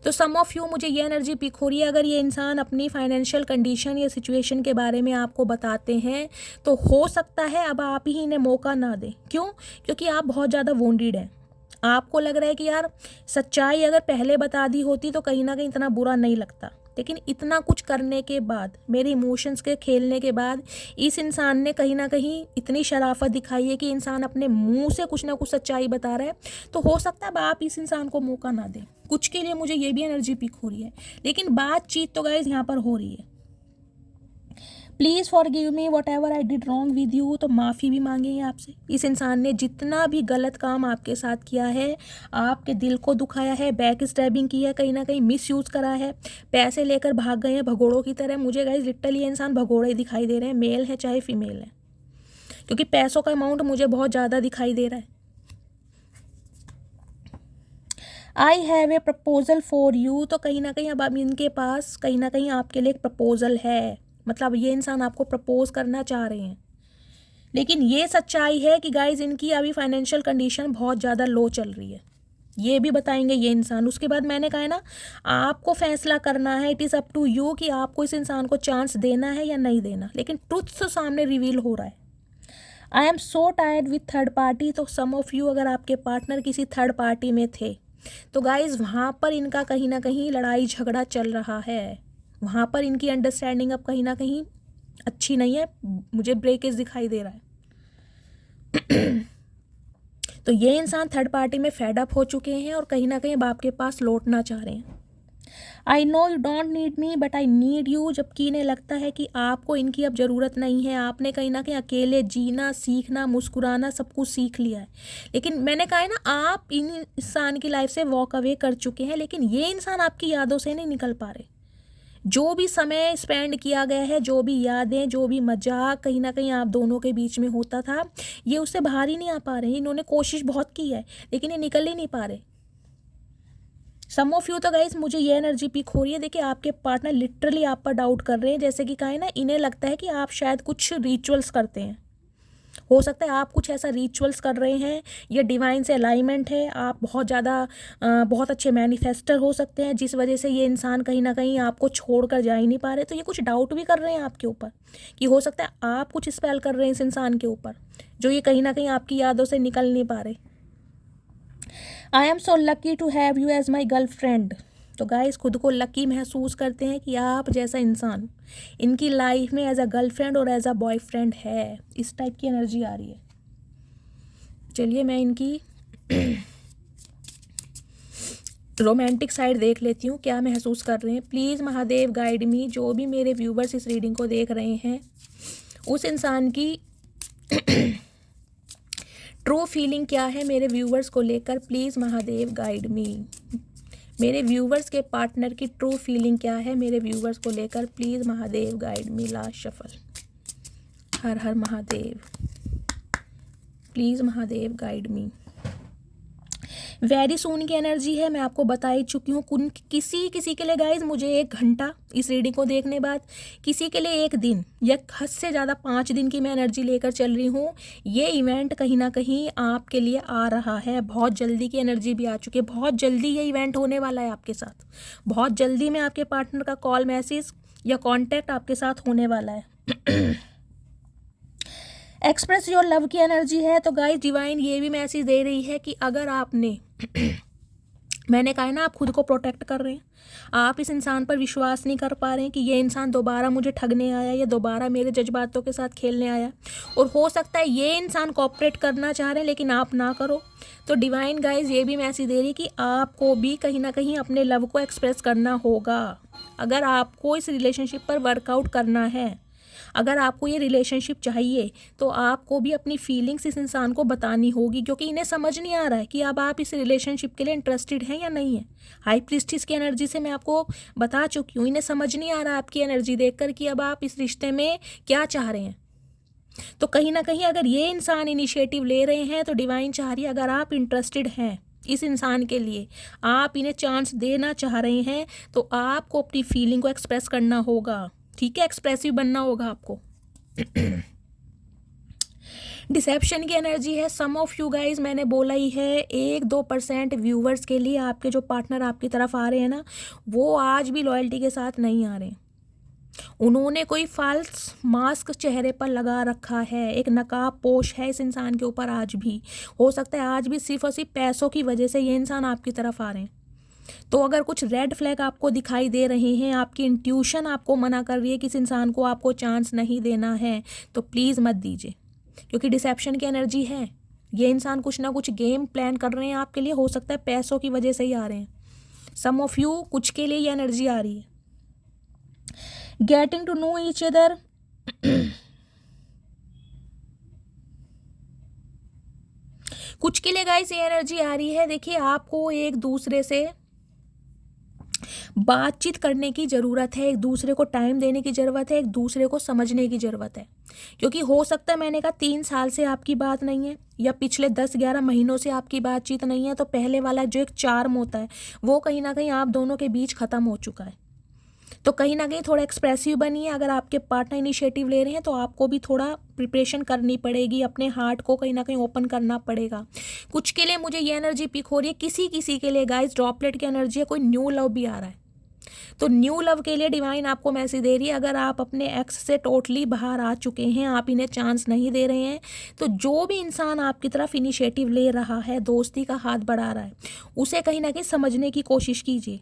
तो सम ऑफ यू, मुझे ये एनर्जी पिक हो रही है, अगर ये इंसान अपनी फाइनेंशियल कंडीशन या सिचुएशन के बारे में आपको बताते हैं तो हो सकता है अब आप ही इन्हें मौका ना दें। क्यों? क्योंकि आप बहुत ज़्यादा वोंडेड हैं। आपको लग रहा है कि यार सच्चाई अगर पहले बता दी होती तो कहीं ना कहीं इतना बुरा नहीं लगता, लेकिन इतना कुछ करने के बाद, मेरे इमोशंस के खेलने के बाद, इस इंसान ने कहीं ना कहीं इतनी शराफत दिखाई है कि इंसान अपने मुंह से कुछ ना कुछ सच्चाई बता रहा है। तो हो सकता है अब आप इस इंसान को मौका ना दें। कुछ के लिए मुझे ये भी एनर्जी पिक हो रही है, लेकिन बातचीत तो गाइस यहाँ पर हो रही है। Please forgive me what ever I did wrong with you. तो माफ़ी भी मांगेंगे आपसे। इस इंसान ने जितना भी गलत काम आपके साथ किया है, आपके दिल को दुखाया है, बैक स्टैबिंग की है, कहीं ना कहीं मिस यूज़ करा है, पैसे लेकर भाग गए हैं भगोड़ों की तरह। मुझे गाइस लिटरली ये इंसान भगोड़े ही दिखाई दे रहे हैं, मेल है चाहे फीमेल है, क्योंकि पैसों का अमाउंट मुझे बहुत ज़्यादा दिखाई दे रहा है। I have a proposal for you. तो कहीं ना कहीं अब इनके पास कहीं ना कहीं आपके लिए एक प्रपोजल है, मतलब ये इंसान आपको प्रपोज करना चाह रहे हैं। लेकिन ये सच्चाई है कि गाइज इनकी अभी फाइनेंशियल कंडीशन बहुत ज़्यादा लो चल रही है, ये भी बताएंगे ये इंसान। उसके बाद मैंने कहा है ना, आपको फैसला करना है, it is up to you कि आपको इस इंसान को चांस देना है या नहीं देना। लेकिन ट्रुथ तो सामने रिवील हो रहा है। I am so tired with third party. तो सम ऑफ यू, अगर आपके पार्टनर किसी थर्ड पार्टी में थे तो गाइज वहाँ पर इनका कहीं ना कहीं लड़ाई झगड़ा चल रहा है, वहाँ पर इनकी अंडरस्टैंडिंग अब कहीं ना कहीं अच्छी नहीं है, मुझे ब्रेकेज दिखाई दे रहा है। तो ये इंसान थर्ड पार्टी में फेड अप हो चुके हैं और कहीं ना कहीं अब आपके पास लौटना चाह रहे हैं। I know you don't need me but I need you. जबकि इन्हें लगता है कि आपको इनकी अब ज़रूरत नहीं है, आपने कहीं ना कहीं अकेले जीना सीखना, मुस्कुराना सब कुछ सीख लिया है। लेकिन मैंने कहा है ना, आप इन इंसान की लाइफ से वॉक अवे कर चुके हैं, लेकिन ये इंसान आपकी यादों से नहीं निकल पा रहे। जो भी समय स्पेंड किया गया है, जो भी यादें, जो भी मजाक कहीं ना कहीं आप दोनों के बीच में होता था, ये उससे बाहर ही नहीं आ पा रहे। इन्होंने कोशिश बहुत की है लेकिन ये निकल ही नहीं पा रहे। सम ऑफ यू तो गाइस, मुझे ये एनर्जी पिक हो रही है। देखिए आपके पार्टनर लिटरली आप पर डाउट कर रहे हैं, जैसे कि कहा है ना, इन्हें लगता है कि आप शायद कुछ रिचुअल्स करते हैं। हो सकता है आप कुछ ऐसा रिचुअल्स कर रहे हैं, ये डिवाइन से अलाइनमेंट है, आप बहुत ज़्यादा बहुत अच्छे मैनिफेस्टर हो सकते हैं, जिस वजह से ये इंसान कहीं ना कहीं आपको छोड़ कर जा ही नहीं पा रहे। तो ये कुछ डाउट भी कर रहे हैं आपके ऊपर कि हो सकता है आप कुछ स्पेल कर रहे हैं इस इंसान के ऊपर, जो ये कहीं ना कहीं आपकी यादों से निकल नहीं पा रहे। I am so lucky to have you as my girl friend. तो गाइस खुद को लकी महसूस करते हैं कि आप जैसा इंसान इनकी लाइफ में एज अ गर्लफ्रेंड और एज अ बॉयफ्रेंड है। इस टाइप की एनर्जी आ रही है। चलिए मैं इनकी रोमांटिक साइड देख लेती हूँ, क्या महसूस कर रहे हैं। प्लीज़ महादेव गाइड मी। जो भी मेरे व्यूवर्स इस रीडिंग को देख रहे हैं, उस इंसान की ट्रू फीलिंग क्या है मेरे व्यूवर्स को लेकर, प्लीज़ महादेव गाइड मी। मेरे व्यूवर्स के पार्टनर की ट्रू फीलिंग क्या है मेरे व्यूवर्स को लेकर, please Mahadev guide me. Last shuffle. Her Har Mahadev, please Mahadev guide me. Very soon की एनर्जी है, मैं आपको बता ही चुकी हूँ। किसी के लिए गाइज मुझे 1 घंटा इस रीडिंग को देखने बाद, किसी के लिए 1 दिन या हद से ज़्यादा 5 दिन की मैं एनर्जी लेकर चल रही हूँ। ये इवेंट कहीं ना कहीं आपके लिए आ रहा है, बहुत जल्दी की एनर्जी भी आ चुकी है। बहुत जल्दी ये इवेंट होने वाला है आपके साथ, बहुत जल्दी में आपके पार्टनर का कॉल मैसेज या कांटेक्ट आपके साथ होने वाला है। एक्सप्रेस योर लव की एनर्जी है। तो गाइस डिवाइन ये भी मैसेज दे रही है कि अगर आपने मैंने कहा है ना, आप खुद को प्रोटेक्ट कर रहे हैं, आप इस इंसान पर विश्वास नहीं कर पा रहे हैं कि ये इंसान दोबारा मुझे ठगने आया या दोबारा मेरे जज्बातों के साथ खेलने आया, और हो सकता है ये इंसान कोऑपरेट करना चाह रहे हैं लेकिन आप ना करो। तो डिवाइन गाइज ये भी मैसेज दे रही है कि आपको भी कहीं ना कहीं अपने लव को एक्सप्रेस करना होगा। अगर आपको इस रिलेशनशिप पर वर्कआउट करना है, अगर आपको ये रिलेशनशिप चाहिए, तो आपको भी अपनी फीलिंग्स इस इंसान को बतानी होगी, क्योंकि इन्हें समझ नहीं आ रहा है कि अब आप इस रिलेशनशिप के लिए इंटरेस्टेड हैं या नहीं है। हाई प्रीस्टिस की एनर्जी से मैं आपको बता चुकी हूँ, इन्हें समझ नहीं आ रहा आपकी एनर्जी देखकर कि अब आप इस रिश्ते में क्या चाह रहे हैं। तो कहीं ना कहीं अगर ये इंसान इनिशिएटिव ले रहे हैं तो डिवाइन चाह रही है, अगर आप इंटरेस्टेड हैं इस इंसान के लिए, आप इन्हें चांस देना चाह रहे हैं, तो आपको अपनी फीलिंग को एक्सप्रेस करना होगा। ठीक है, एक्सप्रेसिव बनना होगा आपको। डिसेप्शन की एनर्जी है। सम ऑफ यू गाइज, मैंने बोला ही है 1-2% व्यूवर्स के लिए आपके जो पार्टनर आपकी तरफ आ रहे हैं ना, वो आज भी लॉयल्टी के साथ नहीं आ रहे। उन्होंने कोई फाल्स मास्क चेहरे पर लगा रखा है, एक नकाब पोश है इस इंसान के ऊपर आज भी। हो सकता है आज भी सिर्फ और सिर्फ पैसों की वजह से ये इंसान आपकी तरफ आ रहे हैं। तो अगर कुछ रेड फ्लैग आपको दिखाई दे रहे हैं, आपकी इंट्यूशन आपको मना कर रही है कि इस इंसान को आपको चांस नहीं देना है, तो प्लीज़ मत दीजिए, क्योंकि डिसेप्शन की एनर्जी है। ये इंसान कुछ ना कुछ गेम प्लान कर रहे हैं आपके लिए, हो सकता है पैसों की वजह से ही आ रहे हैं। सम ऑफ यू कुछ के लिए ये एनर्जी आ रही है। Getting to know each other. कुछ के लिए गाइस ये एनर्जी आ रही है, देखिए आपको एक दूसरे से बातचीत करने की ज़रूरत है, एक दूसरे को टाइम देने की ज़रूरत है, एक दूसरे को समझने की ज़रूरत है। क्योंकि हो सकता है, मैंने कहा 3 साल से आपकी बात नहीं है या पिछले 10-11 महीनों से आपकी बातचीत नहीं है, तो पहले वाला जो एक चार्म होता है वो कहीं ना कहीं आप दोनों के बीच ख़त्म हो चुका है। तो कहीं ना कहीं थोड़ा एक्सप्रेसिव बनिए। अगर आपके पार्टनर इनिशिएटिव ले रहे हैं तो आपको भी थोड़ा प्रिपरेशन करनी पड़ेगी, अपने हार्ट को कहीं ना कहीं ओपन करना पड़ेगा। कुछ के लिए मुझे ये एनर्जी पिक हो रही है, किसी के लिए गाइस ड्रॉपलेट की एनर्जी है, कोई न्यू लव भी आ रहा है। तो न्यू लव के लिए डिवाइन आपको मैसेज दे रही है, अगर आप अपने एक्स से टोटली बाहर आ चुके हैं, आप इन्हें चांस नहीं दे रहे हैं, तो जो भी इंसान आपकी तरफ इनिशिएटिव ले रहा है, दोस्ती का हाथ बढ़ा रहा है, उसे कहीं ना कहीं समझने की कोशिश कीजिए।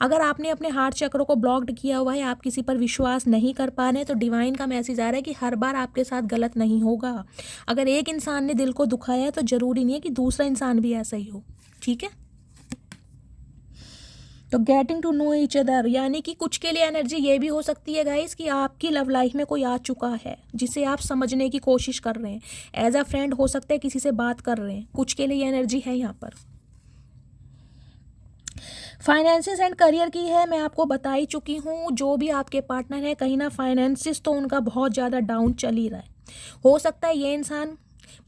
अगर आपने अपने हार्ट चक्रों को ब्लॉक्ड किया हुआ है, आप किसी पर विश्वास नहीं कर पा रहे हैं, तो डिवाइन का मैसेज आ रहा है कि हर बार आपके साथ गलत नहीं होगा। अगर एक इंसान ने दिल को दुखाया है तो ज़रूरी नहीं है कि दूसरा इंसान भी ऐसा ही हो। ठीक है, तो getting to know each other, यानी कि कुछ के लिए एनर्जी ये भी हो सकती है गाइस कि आपकी लव लाइफ में कोई आ चुका है जिसे आप समझने की कोशिश कर रहे हैं। एज अ फ्रेंड हो सकता है, किसी से बात कर रहे हैं, कुछ के लिए एनर्जी है यहाँ पर। फाइनेंसिस एंड करियर की है, मैं आपको बता ही चुकी हूँ। जो भी आपके पार्टनर है, कहीं ना फाइनेंसिस तो उनका बहुत ज़्यादा डाउन चल ही रहा है। हो सकता है ये इंसान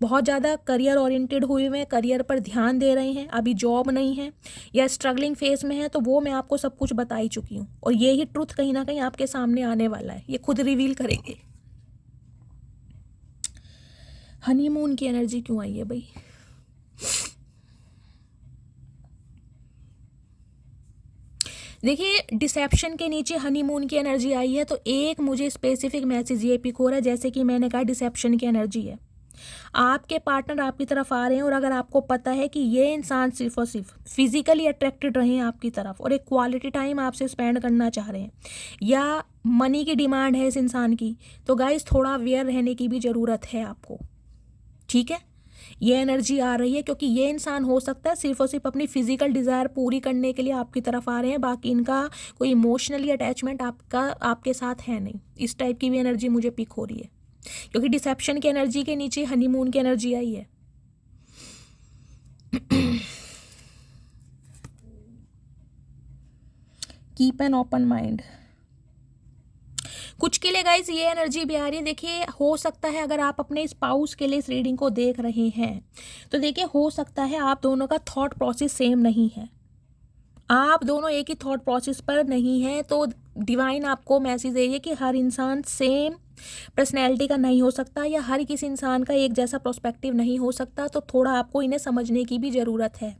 बहुत ज़्यादा करियर ओरिएंटेड हुए हैं, करियर पर ध्यान दे रहे हैं, अभी जॉब नहीं है या स्ट्रगलिंग फेज में है, तो वो मैं आपको सब कुछ बता ही चुकी हूँ। और ये ही ट्रुथ कहीं ना कहीं आपके सामने आने वाला है, ये खुद रिवील करेंगे। हनीमून की एनर्जी क्यों आई है भाई? देखिए, डिसेप्शन के नीचे हनीमून की एनर्जी आई है, तो एक मुझे स्पेसिफिक मैसेज ये पिक हो रहा है, जैसे कि मैंने कहा डिसेप्शन की एनर्जी है। आपके पार्टनर आपकी तरफ आ रहे हैं और अगर आपको पता है कि ये इंसान सिर्फ और सिर्फ फिजिकली अट्रैक्टेड रहे हैं आपकी तरफ और एक क्वालिटी टाइम आपसे स्पेंड करना चाह रहे हैं, या मनी की डिमांड है इस इंसान की, तो गाइस थोड़ा अवेयर रहने की भी ज़रूरत है आपको। ठीक है, ये एनर्जी आ रही है क्योंकि ये इंसान हो सकता है सिर्फ और सिर्फ अपनी फिजिकल डिज़ायर पूरी करने के लिए आपकी तरफ आ रहे हैं, बाकी इनका कोई इमोशनली अटैचमेंट आपके साथ है नहीं। इस टाइप की भी एनर्जी मुझे पिक हो रही है, क्योंकि डिसेप्शन की एनर्जी के नीचे हनीमून की एनर्जी आई है। Keep an open mind. कुछ के लिए गाइस ये एनर्जी भी आ रही है। देखिए, हो सकता है अगर आप अपने स्पाउस के लिए इस रीडिंग को देख रहे हैं, तो देखिए हो सकता है आप दोनों का थॉट प्रोसेस सेम नहीं है, आप दोनों एक ही थॉट प्रोसेस पर नहीं है। तो डिवाइन आपको मैसेज दे रही है कि हर इंसान सेम पर्सनैलिटी का नहीं हो सकता, या हर किसी इंसान का एक जैसा पर्सपेक्टिव नहीं हो सकता, तो थोड़ा आपको इन्हें समझने की भी ज़रूरत है।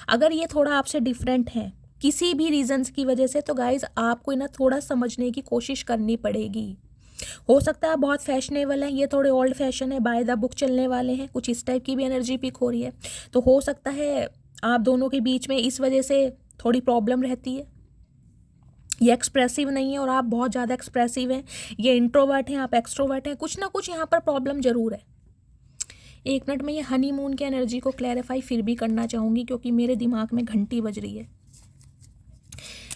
अगर ये थोड़ा आपसे डिफरेंट है किसी भी रीजंस की वजह से, तो गाइज आपको ना थोड़ा समझने की कोशिश करनी पड़ेगी। हो सकता है आप बहुत फैशनेबल हैं, ये थोड़े ओल्ड फैशन है, बाय द बुक चलने वाले हैं, कुछ इस टाइप की भी एनर्जी पिक हो रही है। तो हो सकता है आप दोनों के बीच में इस वजह से थोड़ी प्रॉब्लम रहती है। ये एक्सप्रेसिव नहीं है और आप बहुत ज़्यादा एक्सप्रेसिव हैं, ये इंट्रोवर्ट हैं, आप एक्सट्रोवर्ट हैं, कुछ ना कुछ यहाँ पर प्रॉब्लम ज़रूर है। एक मिनट में ये हनीमून की एनर्जी को क्लैरिफाई फिर भी करना चाहूँगी क्योंकि मेरे दिमाग में घंटी बज रही है।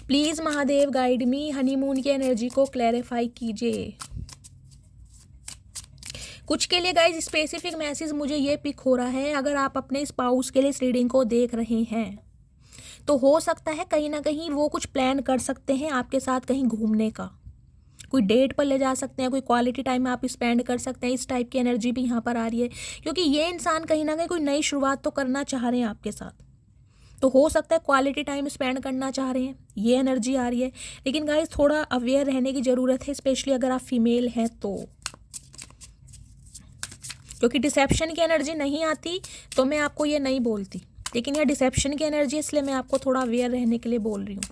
Please Mahadev guide me, honeymoon की एनर्जी को क्लैरिफाई कीजिए। कुछ के लिए गाइज स्पेसिफिक मैसेज मुझे ये पिक हो रहा है, अगर आप अपने स्पाउस के लिए इस रीडिंग को देख रहे हैं तो हो सकता है कहीं ना कहीं वो कुछ प्लान कर सकते हैं आपके साथ कहीं घूमने का, कोई डेट पर ले जा सकते हैं, कोई क्वालिटी टाइम आप स्पेंड कर सकते हैं। इस टाइप की एनर्जी भी यहाँ पर आ रही है क्योंकि ये इंसान कहीं ना कहीं कोई नई शुरुआत तो करना चाह रहे हैं आपके साथ, तो हो सकता है क्वालिटी टाइम स्पेंड करना चाह रहे हैं, ये एनर्जी आ रही है। लेकिन गाइज थोड़ा अवेयर रहने की ज़रूरत है, स्पेशली अगर आप फीमेल हैं तो, क्योंकि डिसेप्शन की एनर्जी नहीं आती तो मैं आपको ये नहीं बोलती, लेकिन यह डिसेप्शन की एनर्जी, इसलिए मैं आपको थोड़ा अवेयर रहने के लिए बोल रही हूँ।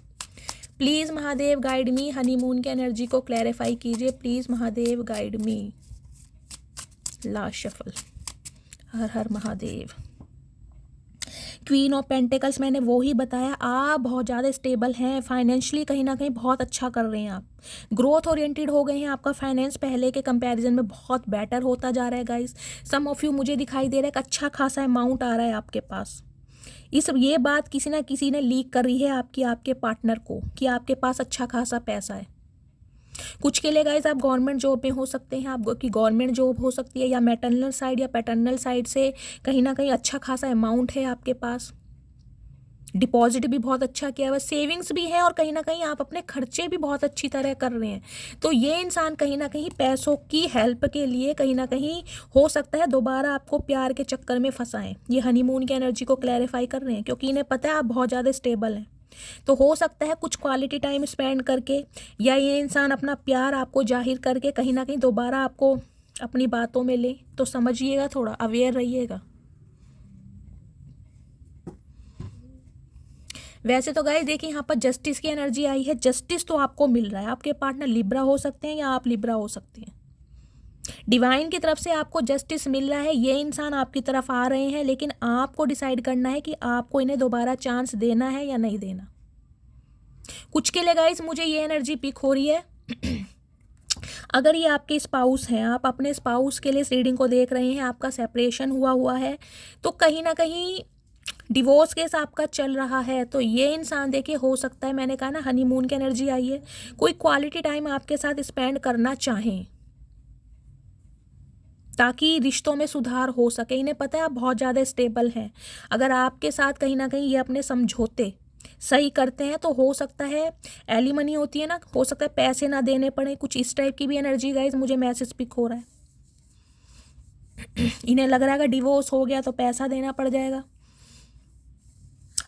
Please Mahadev guide me, honeymoon की एनर्जी को क्लैरिफाई कीजिए। Please Mahadev guide me. Last shuffle. Her Har Mahadev. Queen of pentacles, मैंने वो ही बताया, आप बहुत ज़्यादा स्टेबल हैं, फाइनेंशियली कहीं ना कहीं बहुत अच्छा कर रहे हैं, आप ग्रोथ ओरिएंटेड हो गए हैं, आपका फाइनेंस पहले के कंपैरिजन में बहुत बेटर होता जा रहा है गाइस। सम ऑफ यू, मुझे दिखाई दे रहा है कि अच्छा खासा अमाउंट आ रहा है आपके पास। ये बात किसी ना किसी ने लीक कर रही है आपके पार्टनर को कि आपके पास अच्छा खासा पैसा है। कुछ के लिए गाइज आप गवर्नमेंट जॉब में हो सकते हैं, आपकी गवर्नमेंट जॉब हो सकती है, या मैटरनल साइड या पैटर्नल साइड से कहीं ना कहीं अच्छा खासा अमाउंट है आपके पास, डिपॉजिट भी बहुत अच्छा किया हुआ, सेविंग्स भी है, और कहीं ना कहीं आप अपने खर्चे भी बहुत अच्छी तरह कर रहे हैं। तो ये इंसान कहीं ना कहीं पैसों की हेल्प के लिए कहीं ना कहीं हो सकता है दोबारा आपको प्यार के चक्कर में फंसाएं। ये हनीमून की एनर्जी को क्लैरिफाई कर रहे हैं क्योंकि इन्हें पता है आप बहुत ज़्यादा स्टेबल हैं। तो हो सकता है कुछ क्वालिटी टाइम स्पेंड करके, या ये इंसान अपना प्यार आपको जाहिर करके कहीं ना कहीं दोबारा आपको अपनी बातों में ले। तो समझिएगा, थोड़ा अवेयर रहिएगा। वैसे तो गाइस देखिए यहाँ पर जस्टिस की एनर्जी आई है, जस्टिस तो आपको मिल रहा है। आपके पार्टनर लिब्रा हो सकते हैं या आप लिब्रा हो सकते हैं। डिवाइन की तरफ से आपको जस्टिस मिल रहा है, ये इंसान आपकी तरफ आ रहे हैं, लेकिन आपको डिसाइड करना है कि आपको इन्हें दोबारा चांस देना है या नहीं देना। कुछ के लिए गाइस मुझे ये एनर्जी पिक हो रही है अगर ये आपके स्पाउस हैं, आप अपने स्पाउस के लिए इस रीडिंग को देख रहे हैं, आपका सेपरेशन हुआ है, तो कहीं ना कहीं डिवोर्स केस आपका चल रहा है, तो ये इंसान देखिए हो सकता है, मैंने कहा ना हनीमून की एनर्जी आई है, कोई क्वालिटी टाइम आपके साथ स्पेंड करना चाहें ताकि रिश्तों में सुधार हो सके। इन्हें पता है आप बहुत ज़्यादा स्टेबल हैं, अगर आपके साथ कहीं ना कहीं ये अपने समझौते सही करते हैं तो हो सकता है एलिमनी होती है ना, हो सकता है पैसे ना देने पड़े, कुछ इस टाइप की भी एनर्जी गाइज मुझे मैसेज पिक हो रहा है। इन्हें लग रहा है डिवोर्स हो गया तो पैसा देना पड़ जाएगा।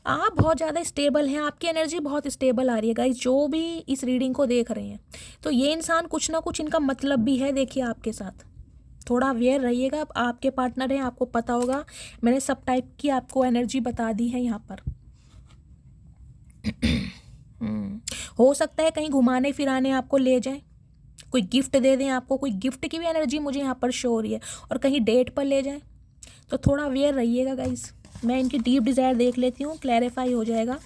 आप बहुत ज़्यादा स्टेबल हैं, आपकी एनर्जी बहुत स्टेबल आ रही है गाइज, जो भी इस रीडिंग को देख रहे हैं। तो ये इंसान कुछ ना कुछ इनका मतलब भी है देखिए आपके साथ, थोड़ा अवेयर रहिएगा। आपके पार्टनर हैं, आपको पता होगा, मैंने सब टाइप की आपको एनर्जी बता दी है यहाँ पर। हो सकता है कहीं घुमाने फिराने आपको ले जाएं, कोई गिफ्ट दे दें आपको, कोई गिफ्ट की भी एनर्जी मुझे यहाँ पर शो हो रही है, और कहीं डेट पर ले जाएं, तो थोड़ा अवेयर रहिएगा गाइस। मैं इनकी डीप डिज़ायर देख लेती हूँ, क्लैरिफाई हो जाएगा।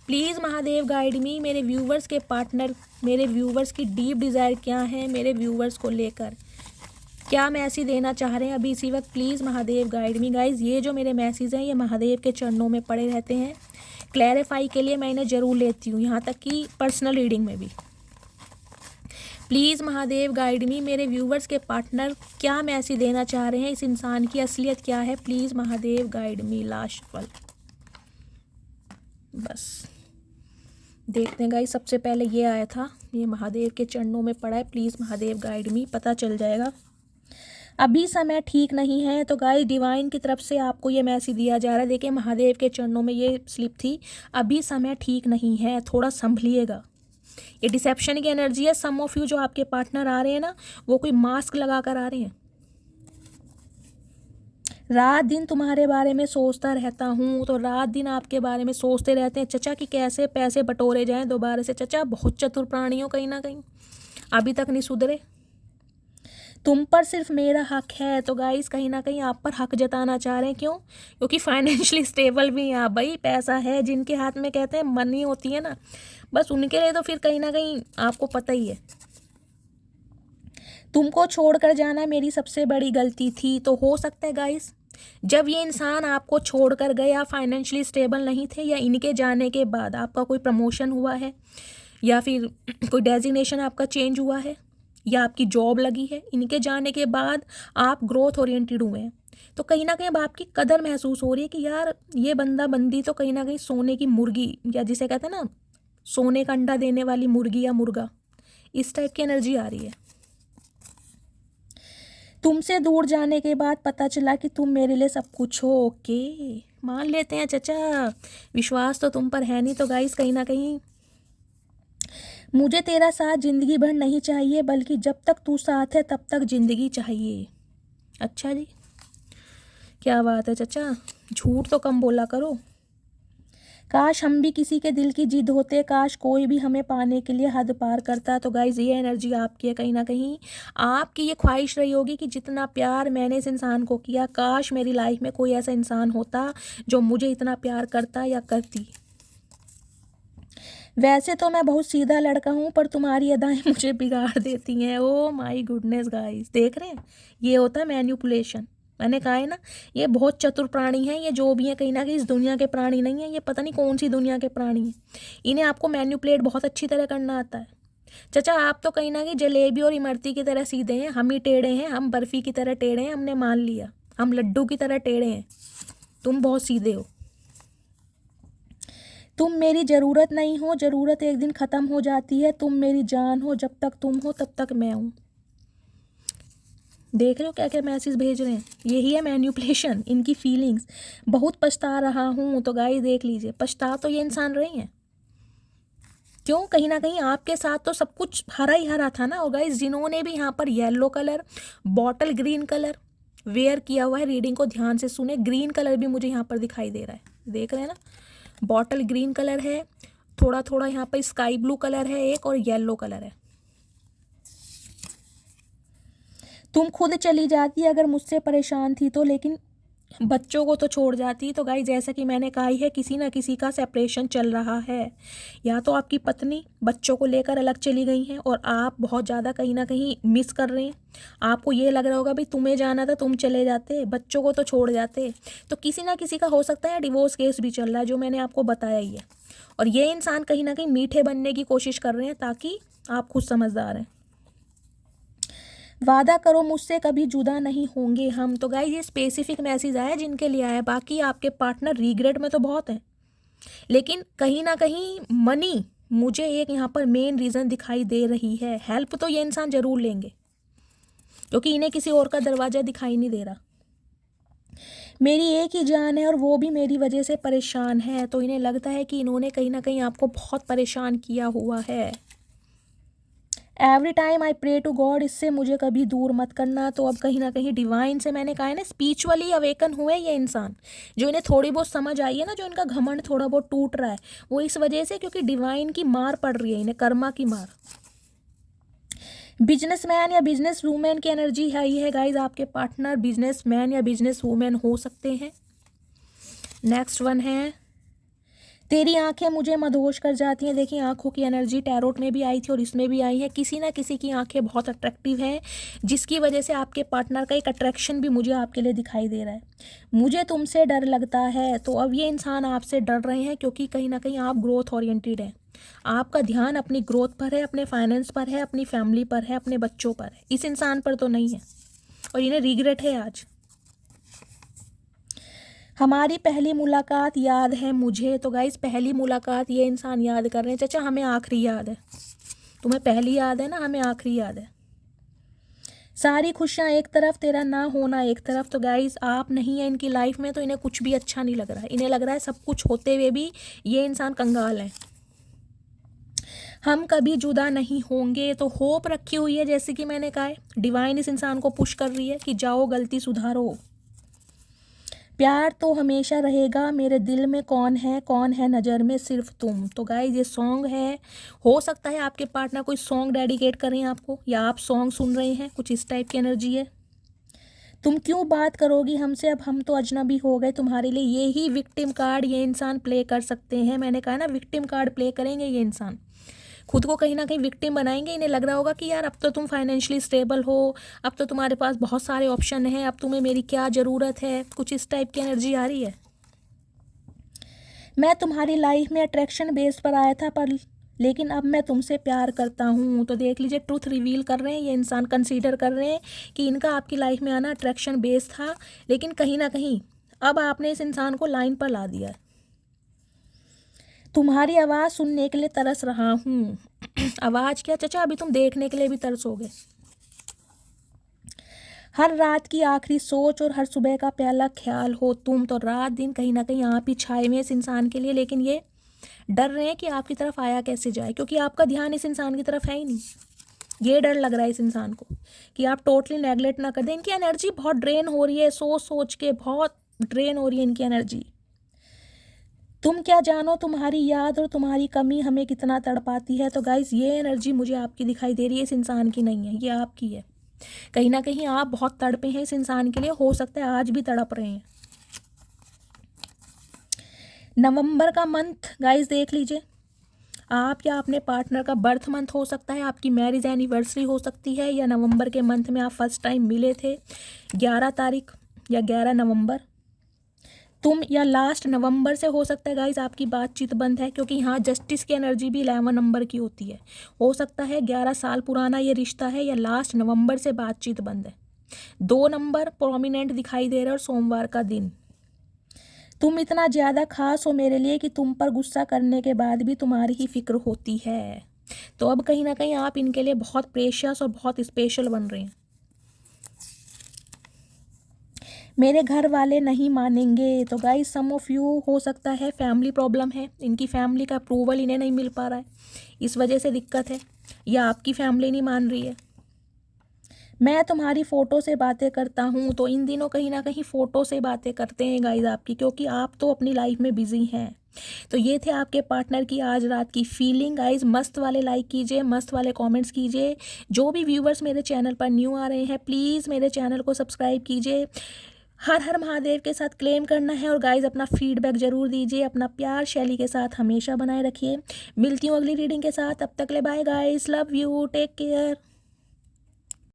प्लीज़ महादेव गाइड मी, मेरे व्यूवर्स के पार्टनर, मेरे व्यूवर्स की डीप डिज़ायर क्या है, मेरे व्यूवर्स को लेकर क्या मैसेज देना चाह रहे हैं अभी इसी वक्त। Please Mahadev guide me. Guys ये जो मेरे मैसेज हैं ये महादेव के चरणों में पड़े रहते हैं, क्लैरिफाई के लिए मैं इन्हें ज़रूर लेती हूँ, यहाँ तक कि पर्सनल रीडिंग में भी। प्लीज़ महादेव गाइड मी, मेरे व्यूवर्स के पार्टनर क्या मैसेज देना चाह रहे हैं, इस इंसान की असलियत क्या है। Please Mahadev guide me. Last पल बस देखते हैं गाइस, सबसे पहले ये आया था, ये महादेव के चरणों में पड़ा है। प्लीज़ महादेव गाइड मी, पता चल जाएगा। अभी समय ठीक नहीं है, तो गाइस डिवाइन की तरफ से आपको ये मैसेज दिया जा रहा है। देखिए महादेव के चरणों में ये स्लिप थी, अभी समय ठीक नहीं है, थोड़ा संभलिएगा। ये डिसेप्शन की एनर्जी है। सम ऑफ यू जो आपके पार्टनर आ रहे हैं ना, वो कोई मास्क लगा कर आ रहे हैं, रात दिन तुम्हारे बारे में सोचता रहता हूँ, तो रात दिन आपके बारे में सोचते रहते हैं चचा कि कैसे पैसे बटोरे जाएं दोबारा से। चचा बहुत चतुर प्राणी हो कहीं ना कहीं, अभी तक नहीं सुधरे। तुम पर सिर्फ मेरा हक है, तो गाइस कहीं ना कहीं आप पर हक जताना चाह रहे हैं। क्यों? क्योंकि फाइनेंशियली स्टेबल भी हैं आप भाई, पैसा है जिनके हाथ में, कहते हैं मनी होती है ना, बस उनके लिए तो फिर कहीं ना कहीं आपको पता ही है। तुमको छोड़कर जाना मेरी सबसे बड़ी गलती थी। तो हो सकता है गाइस जब ये इंसान आपको छोड़कर गया, फाइनेंशियली स्टेबल नहीं थे, या इनके जाने के बाद आपका कोई प्रमोशन हुआ है, या फिर कोई डेजिग्नेशन आपका चेंज हुआ है, या आपकी जॉब लगी है, इनके जाने के बाद आप ग्रोथ ओरिएंटेड हुए हैं, तो कहीं ना कहीं अब आपकी कदर महसूस हो रही है कि यार ये बंदा बंदी तो कहीं ना कहीं सोने की मुर्गी, या जिसे कहते हैं ना सोने का अंडा देने वाली मुर्गी या मुर्गा, इस टाइप की एनर्जी आ रही है। तुमसे दूर जाने के बाद पता चला कि तुम मेरे लिए सब कुछ हो। ओके, मान लेते हैं चचा, विश्वास तो तुम पर है नहीं, तो गाइस कहीं ना कहीं मुझे तेरा साथ जिंदगी भर नहीं चाहिए, बल्कि जब तक तू साथ है तब तक जिंदगी चाहिए। अच्छा जी, क्या बात है चचा, झूठ तो कम बोला करो। काश हम भी किसी के दिल की जिद होते, काश कोई भी हमें पाने के लिए हद पार करता। तो गाइज ये एनर्जी आपकी है, कहीं ना कहीं आपकी ये ख्वाहिश रही होगी कि जितना प्यार मैंने इस इंसान को किया, काश मेरी लाइफ में कोई ऐसा इंसान होता जो मुझे इतना प्यार करता या करती। वैसे तो मैं बहुत सीधा लड़का हूँ, पर तुम्हारी अदाएं मुझे बिगाड़ देती हैं। ओ माय गुडनेस गाइस, देख रहे हैं, ये होता है मैनिपुलेशन। मैंने कहा है ना, ये बहुत चतुर प्राणी हैं, ये जो भी हैं कहीं ना कहीं इस दुनिया के प्राणी नहीं हैं, ये पता नहीं कौन सी दुनिया के प्राणी हैं। इन्हें आपको मैनिपुलेट बहुत अच्छी तरह करना आता है। चाचा आप तो कहीं ना कहीं जलेबी और इमरती की तरह सीधे हैं, हम ही टेढ़े हैं, हम बर्फ़ी की तरह टेढ़े हैं, हमने मान लिया, हम लड्डू की तरह टेढ़े हैं, तुम बहुत सीधे हो। तुम मेरी ज़रूरत नहीं हो, ज़रूरत एक दिन ख़त्म हो जाती है, तुम मेरी जान हो, जब तक तुम हो तब तक मैं हूँ। देख रहे हो क्या क्या मैसेज भेज रहे हैं, यही है मैनिपुलेशन, इनकी फीलिंग्स। बहुत पछता रहा हूँ, तो गाइस देख लीजिए, पछता तो ये इंसान रहे हैं। क्यों? कहीं ना कहीं आपके साथ तो सब कुछ हरा ही हरा था ना। और गाइस जिन्होंने भी यहाँ पर yellow colour, bottle green colour wear किया हुआ है, रीडिंग को ध्यान से सुने, ग्रीन कलर भी मुझे यहाँ पर दिखाई दे रहा है, देख रहे हैं ना, बॉटल ग्रीन कलर है, थोड़ा थोड़ा यहाँ पर स्काई ब्लू कलर है एक, और येलो कलर है। तुम खुद चली जाती अगर मुझसे परेशान थी तो, लेकिन बच्चों को तो छोड़ जाती। तो गाइस जैसा कि मैंने कहा ही है, किसी ना किसी का सेपरेशन चल रहा है, या तो आपकी पत्नी बच्चों को लेकर अलग चली गई हैं और आप बहुत ज़्यादा कहीं ना कहीं मिस कर रहे हैं। आपको ये लग रहा होगा भाई तुम्हें जाना था, तुम चले जाते, बच्चों को तो छोड़ जाते। तो किसी ना किसी का हो सकता है डिवोर्स केस भी चल रहा है, जो मैंने आपको बताया ही है। और ये इंसान कहीं ना कहीं मीठे बनने की कोशिश कर रहे हैं, ताकि आप खुद समझदार हैं। वादा करो मुझसे कभी जुदा नहीं होंगे हम। तो गाइस ये स्पेसिफिक मैसेज आया जिनके लिए आया, बाकी आपके पार्टनर रिग्रेट में तो बहुत हैं, लेकिन कहीं ना कहीं मनी मुझे एक यहाँ पर मेन रीज़न दिखाई दे रही है। हेल्प तो ये इंसान ज़रूर लेंगे, क्योंकि इन्हें किसी और का दरवाज़ा दिखाई नहीं दे रहा। मेरी एक ही जान है और वो भी मेरी वजह से परेशान है। तो इन्हें लगता है कि इन्होंने कहीं ना कहीं आपको बहुत परेशान किया हुआ है। Every time I pray to God, इससे मुझे कभी दूर मत करना। तो अब कहीं ना कहीं डिवाइन से, मैंने कहा है ना, स्पिरिचुअली अवेकन हुए ये इंसान, जो इन्हें थोड़ी बहुत समझ आई है ना, जो इनका घमंड थोड़ा बहुत टूट रहा है, वो इस वजह से क्योंकि डिवाइन की मार पड़ रही है इन्हें, कर्मा की मार। बिजनेसमैन या बिजनेस वूमेन की एनर्जी है ये है गाइज, आपके पार्टनर बिजनेसमैन या बिजनेस वूमेन हो सकते हैं। नेक्स्ट वन है, तेरी आंखें मुझे मदहोश कर जाती हैं। देखिए आंखों की एनर्जी टैरोट में भी आई थी और इसमें भी आई है। किसी ना किसी की आंखें बहुत अट्रैक्टिव हैं, जिसकी वजह से आपके पार्टनर का एक अट्रैक्शन भी मुझे आपके लिए दिखाई दे रहा है। मुझे तुमसे डर लगता है, तो अब ये इंसान आपसे डर रहे हैं, क्योंकि कहीं ना कहीं आप ग्रोथ ओरिएंटेड हैं। आपका ध्यान अपनी ग्रोथ पर है, अपने फाइनेंस पर है, अपनी फैमिली पर है, अपने बच्चों पर है, इस इंसान पर तो नहीं है, और इन्हें रिग्रेट है आज। हमारी पहली मुलाकात याद है मुझे। तो गाइस पहली मुलाकात ये इंसान याद कर रहे हैं। चाचा हमें आखिरी याद है, तुम्हें पहली याद है ना, हमें आखिरी याद है। सारी खुशियाँ एक तरफ, तेरा ना होना एक तरफ। तो गाइस आप नहीं है इनकी लाइफ में, तो इन्हें कुछ भी अच्छा नहीं लग रहा है। इन्हें लग रहा है सब कुछ होते हुए भी ये इंसान कंगाल है। हम कभी जुदा नहीं होंगे, तो होप रखी हुई है, जैसे कि मैंने कहा है, डिवाइन इस इंसान को पुश कर रही है कि जाओ गलती सुधारो। प्यार तो हमेशा रहेगा, मेरे दिल में कौन है नज़र में सिर्फ तुम। तो गाइज ये सॉन्ग है, हो सकता है आपके पार्टनर कोई सॉन्ग डेडिकेट कर रहे हैं आपको, या आप सॉन्ग सुन रहे हैं, कुछ इस टाइप की एनर्जी है। तुम क्यों बात करोगी हमसे, अब हम तो अजनबी हो गए तुम्हारे लिए। ये ही विक्टिम कार्ड ये इंसान प्ले कर सकते हैं। मैंने कहा ना, विक्टिम कार्ड प्ले करेंगे ये इंसान, खुद को कहीं ना कहीं विक्टिम बनाएंगे। इन्हें लग रहा होगा कि यार अब तो तुम फाइनेंशियली स्टेबल हो, अब तो तुम्हारे पास बहुत सारे ऑप्शन हैं, अब तुम्हें मेरी क्या ज़रूरत है, कुछ इस टाइप की एनर्जी आ रही है। मैं तुम्हारी लाइफ में अट्रैक्शन बेस पर आया था, पर लेकिन अब मैं तुमसे प्यार करता हूँ। तो देख लीजिए, ट्रुथ रिवील कर रहे हैं ये इंसान, कंसीडर कर रहे हैं कि इनका आपकी लाइफ में आना अट्रैक्शन बेस था, लेकिन कहीं ना कहीं अब आपने इस इंसान को लाइन पर ला दिया। तुम्हारी आवाज़ सुनने के लिए तरस रहा हूँ। आवाज़ क्या चचा, अभी तुम देखने के लिए भी तरसोगे। हर रात की आखिरी सोच और हर सुबह का पहला ख्याल हो तुम। तो रात दिन कहीं ना कहीं आप ही छाए हुए इस इंसान के लिए, लेकिन ये डर रहे हैं कि आपकी तरफ आया कैसे जाए, क्योंकि आपका ध्यान इस इंसान की तरफ है ही नहीं। ये डर लग रहा है इस इंसान को कि आप टोटली नेगलेक्ट ना कर दें। इनकी एनर्जी बहुत ड्रेन हो रही है, सोच सोच के बहुत ड्रेन हो रही है इनकी एनर्जी। तुम क्या जानो तुम्हारी याद और तुम्हारी कमी हमें कितना तड़पाती है। तो गाइज ये एनर्जी मुझे आपकी दिखाई दे रही है, इस इंसान की नहीं है, ये आपकी है। कहीं ना कहीं आप बहुत तड़पे हैं इस इंसान के लिए, हो सकता है आज भी तड़प रहे हैं। नवंबर का मंथ गाइज देख लीजिए, आप या अपने पार्टनर का बर्थ मंथ हो सकता है, आपकी मैरिज एनिवर्सरी हो सकती है, या नवंबर के मंथ में आप फर्स्ट टाइम मिले थे 11 तारीख या 11 नवंबर। तुम या लास्ट नवंबर से हो सकता है गाइज आपकी बातचीत बंद है, क्योंकि यहाँ जस्टिस की एनर्जी भी 11 नंबर की होती है। हो सकता है 11 साल पुराना ये रिश्ता है, या लास्ट नवंबर से बातचीत बंद है। 2 नंबर प्रोमिनेंट दिखाई दे रहा है, और सोमवार का दिन। तुम इतना ज़्यादा खास हो मेरे लिए कि तुम पर गुस्सा करने के बाद भी तुम्हारी ही फिक्र होती है। तो अब कहीं ना कहीं आप इनके लिए बहुत प्रेशियस और बहुत स्पेशल बन रहे हैं। मेरे घर वाले नहीं मानेंगे। तो गाइस सम ऑफ यू हो सकता है फैमिली प्रॉब्लम है, इनकी फैमिली का अप्रूवल इन्हें नहीं मिल पा रहा है, इस वजह से दिक्कत है, या आपकी फैमिली नहीं मान रही है। मैं तुम्हारी फ़ोटो से बातें करता हूँ। तो इन दिनों कहीं ना कहीं फ़ोटो से बातें करते हैं गाइज आपकी, क्योंकि आप तो अपनी लाइफ में बिजी हैं। तो ये थे आपके पार्टनर की आज रात की फीलिंग। गाइज मस्त वाले लाइक कीजिए, मस्त वाले कमेंट्स कीजिए। जो भी व्यूवर्स मेरे चैनल पर न्यू आ रहे हैं, प्लीज़ मेरे चैनल को सब्सक्राइब कीजिए। हर हर महादेव के साथ क्लेम करना है, और गाइज अपना फीडबैक ज़रूर दीजिए। अपना प्यार शैली के साथ हमेशा बनाए रखिए। मिलती हूँ अगली रीडिंग के साथ, तब तक ले bye guys, love you, take care.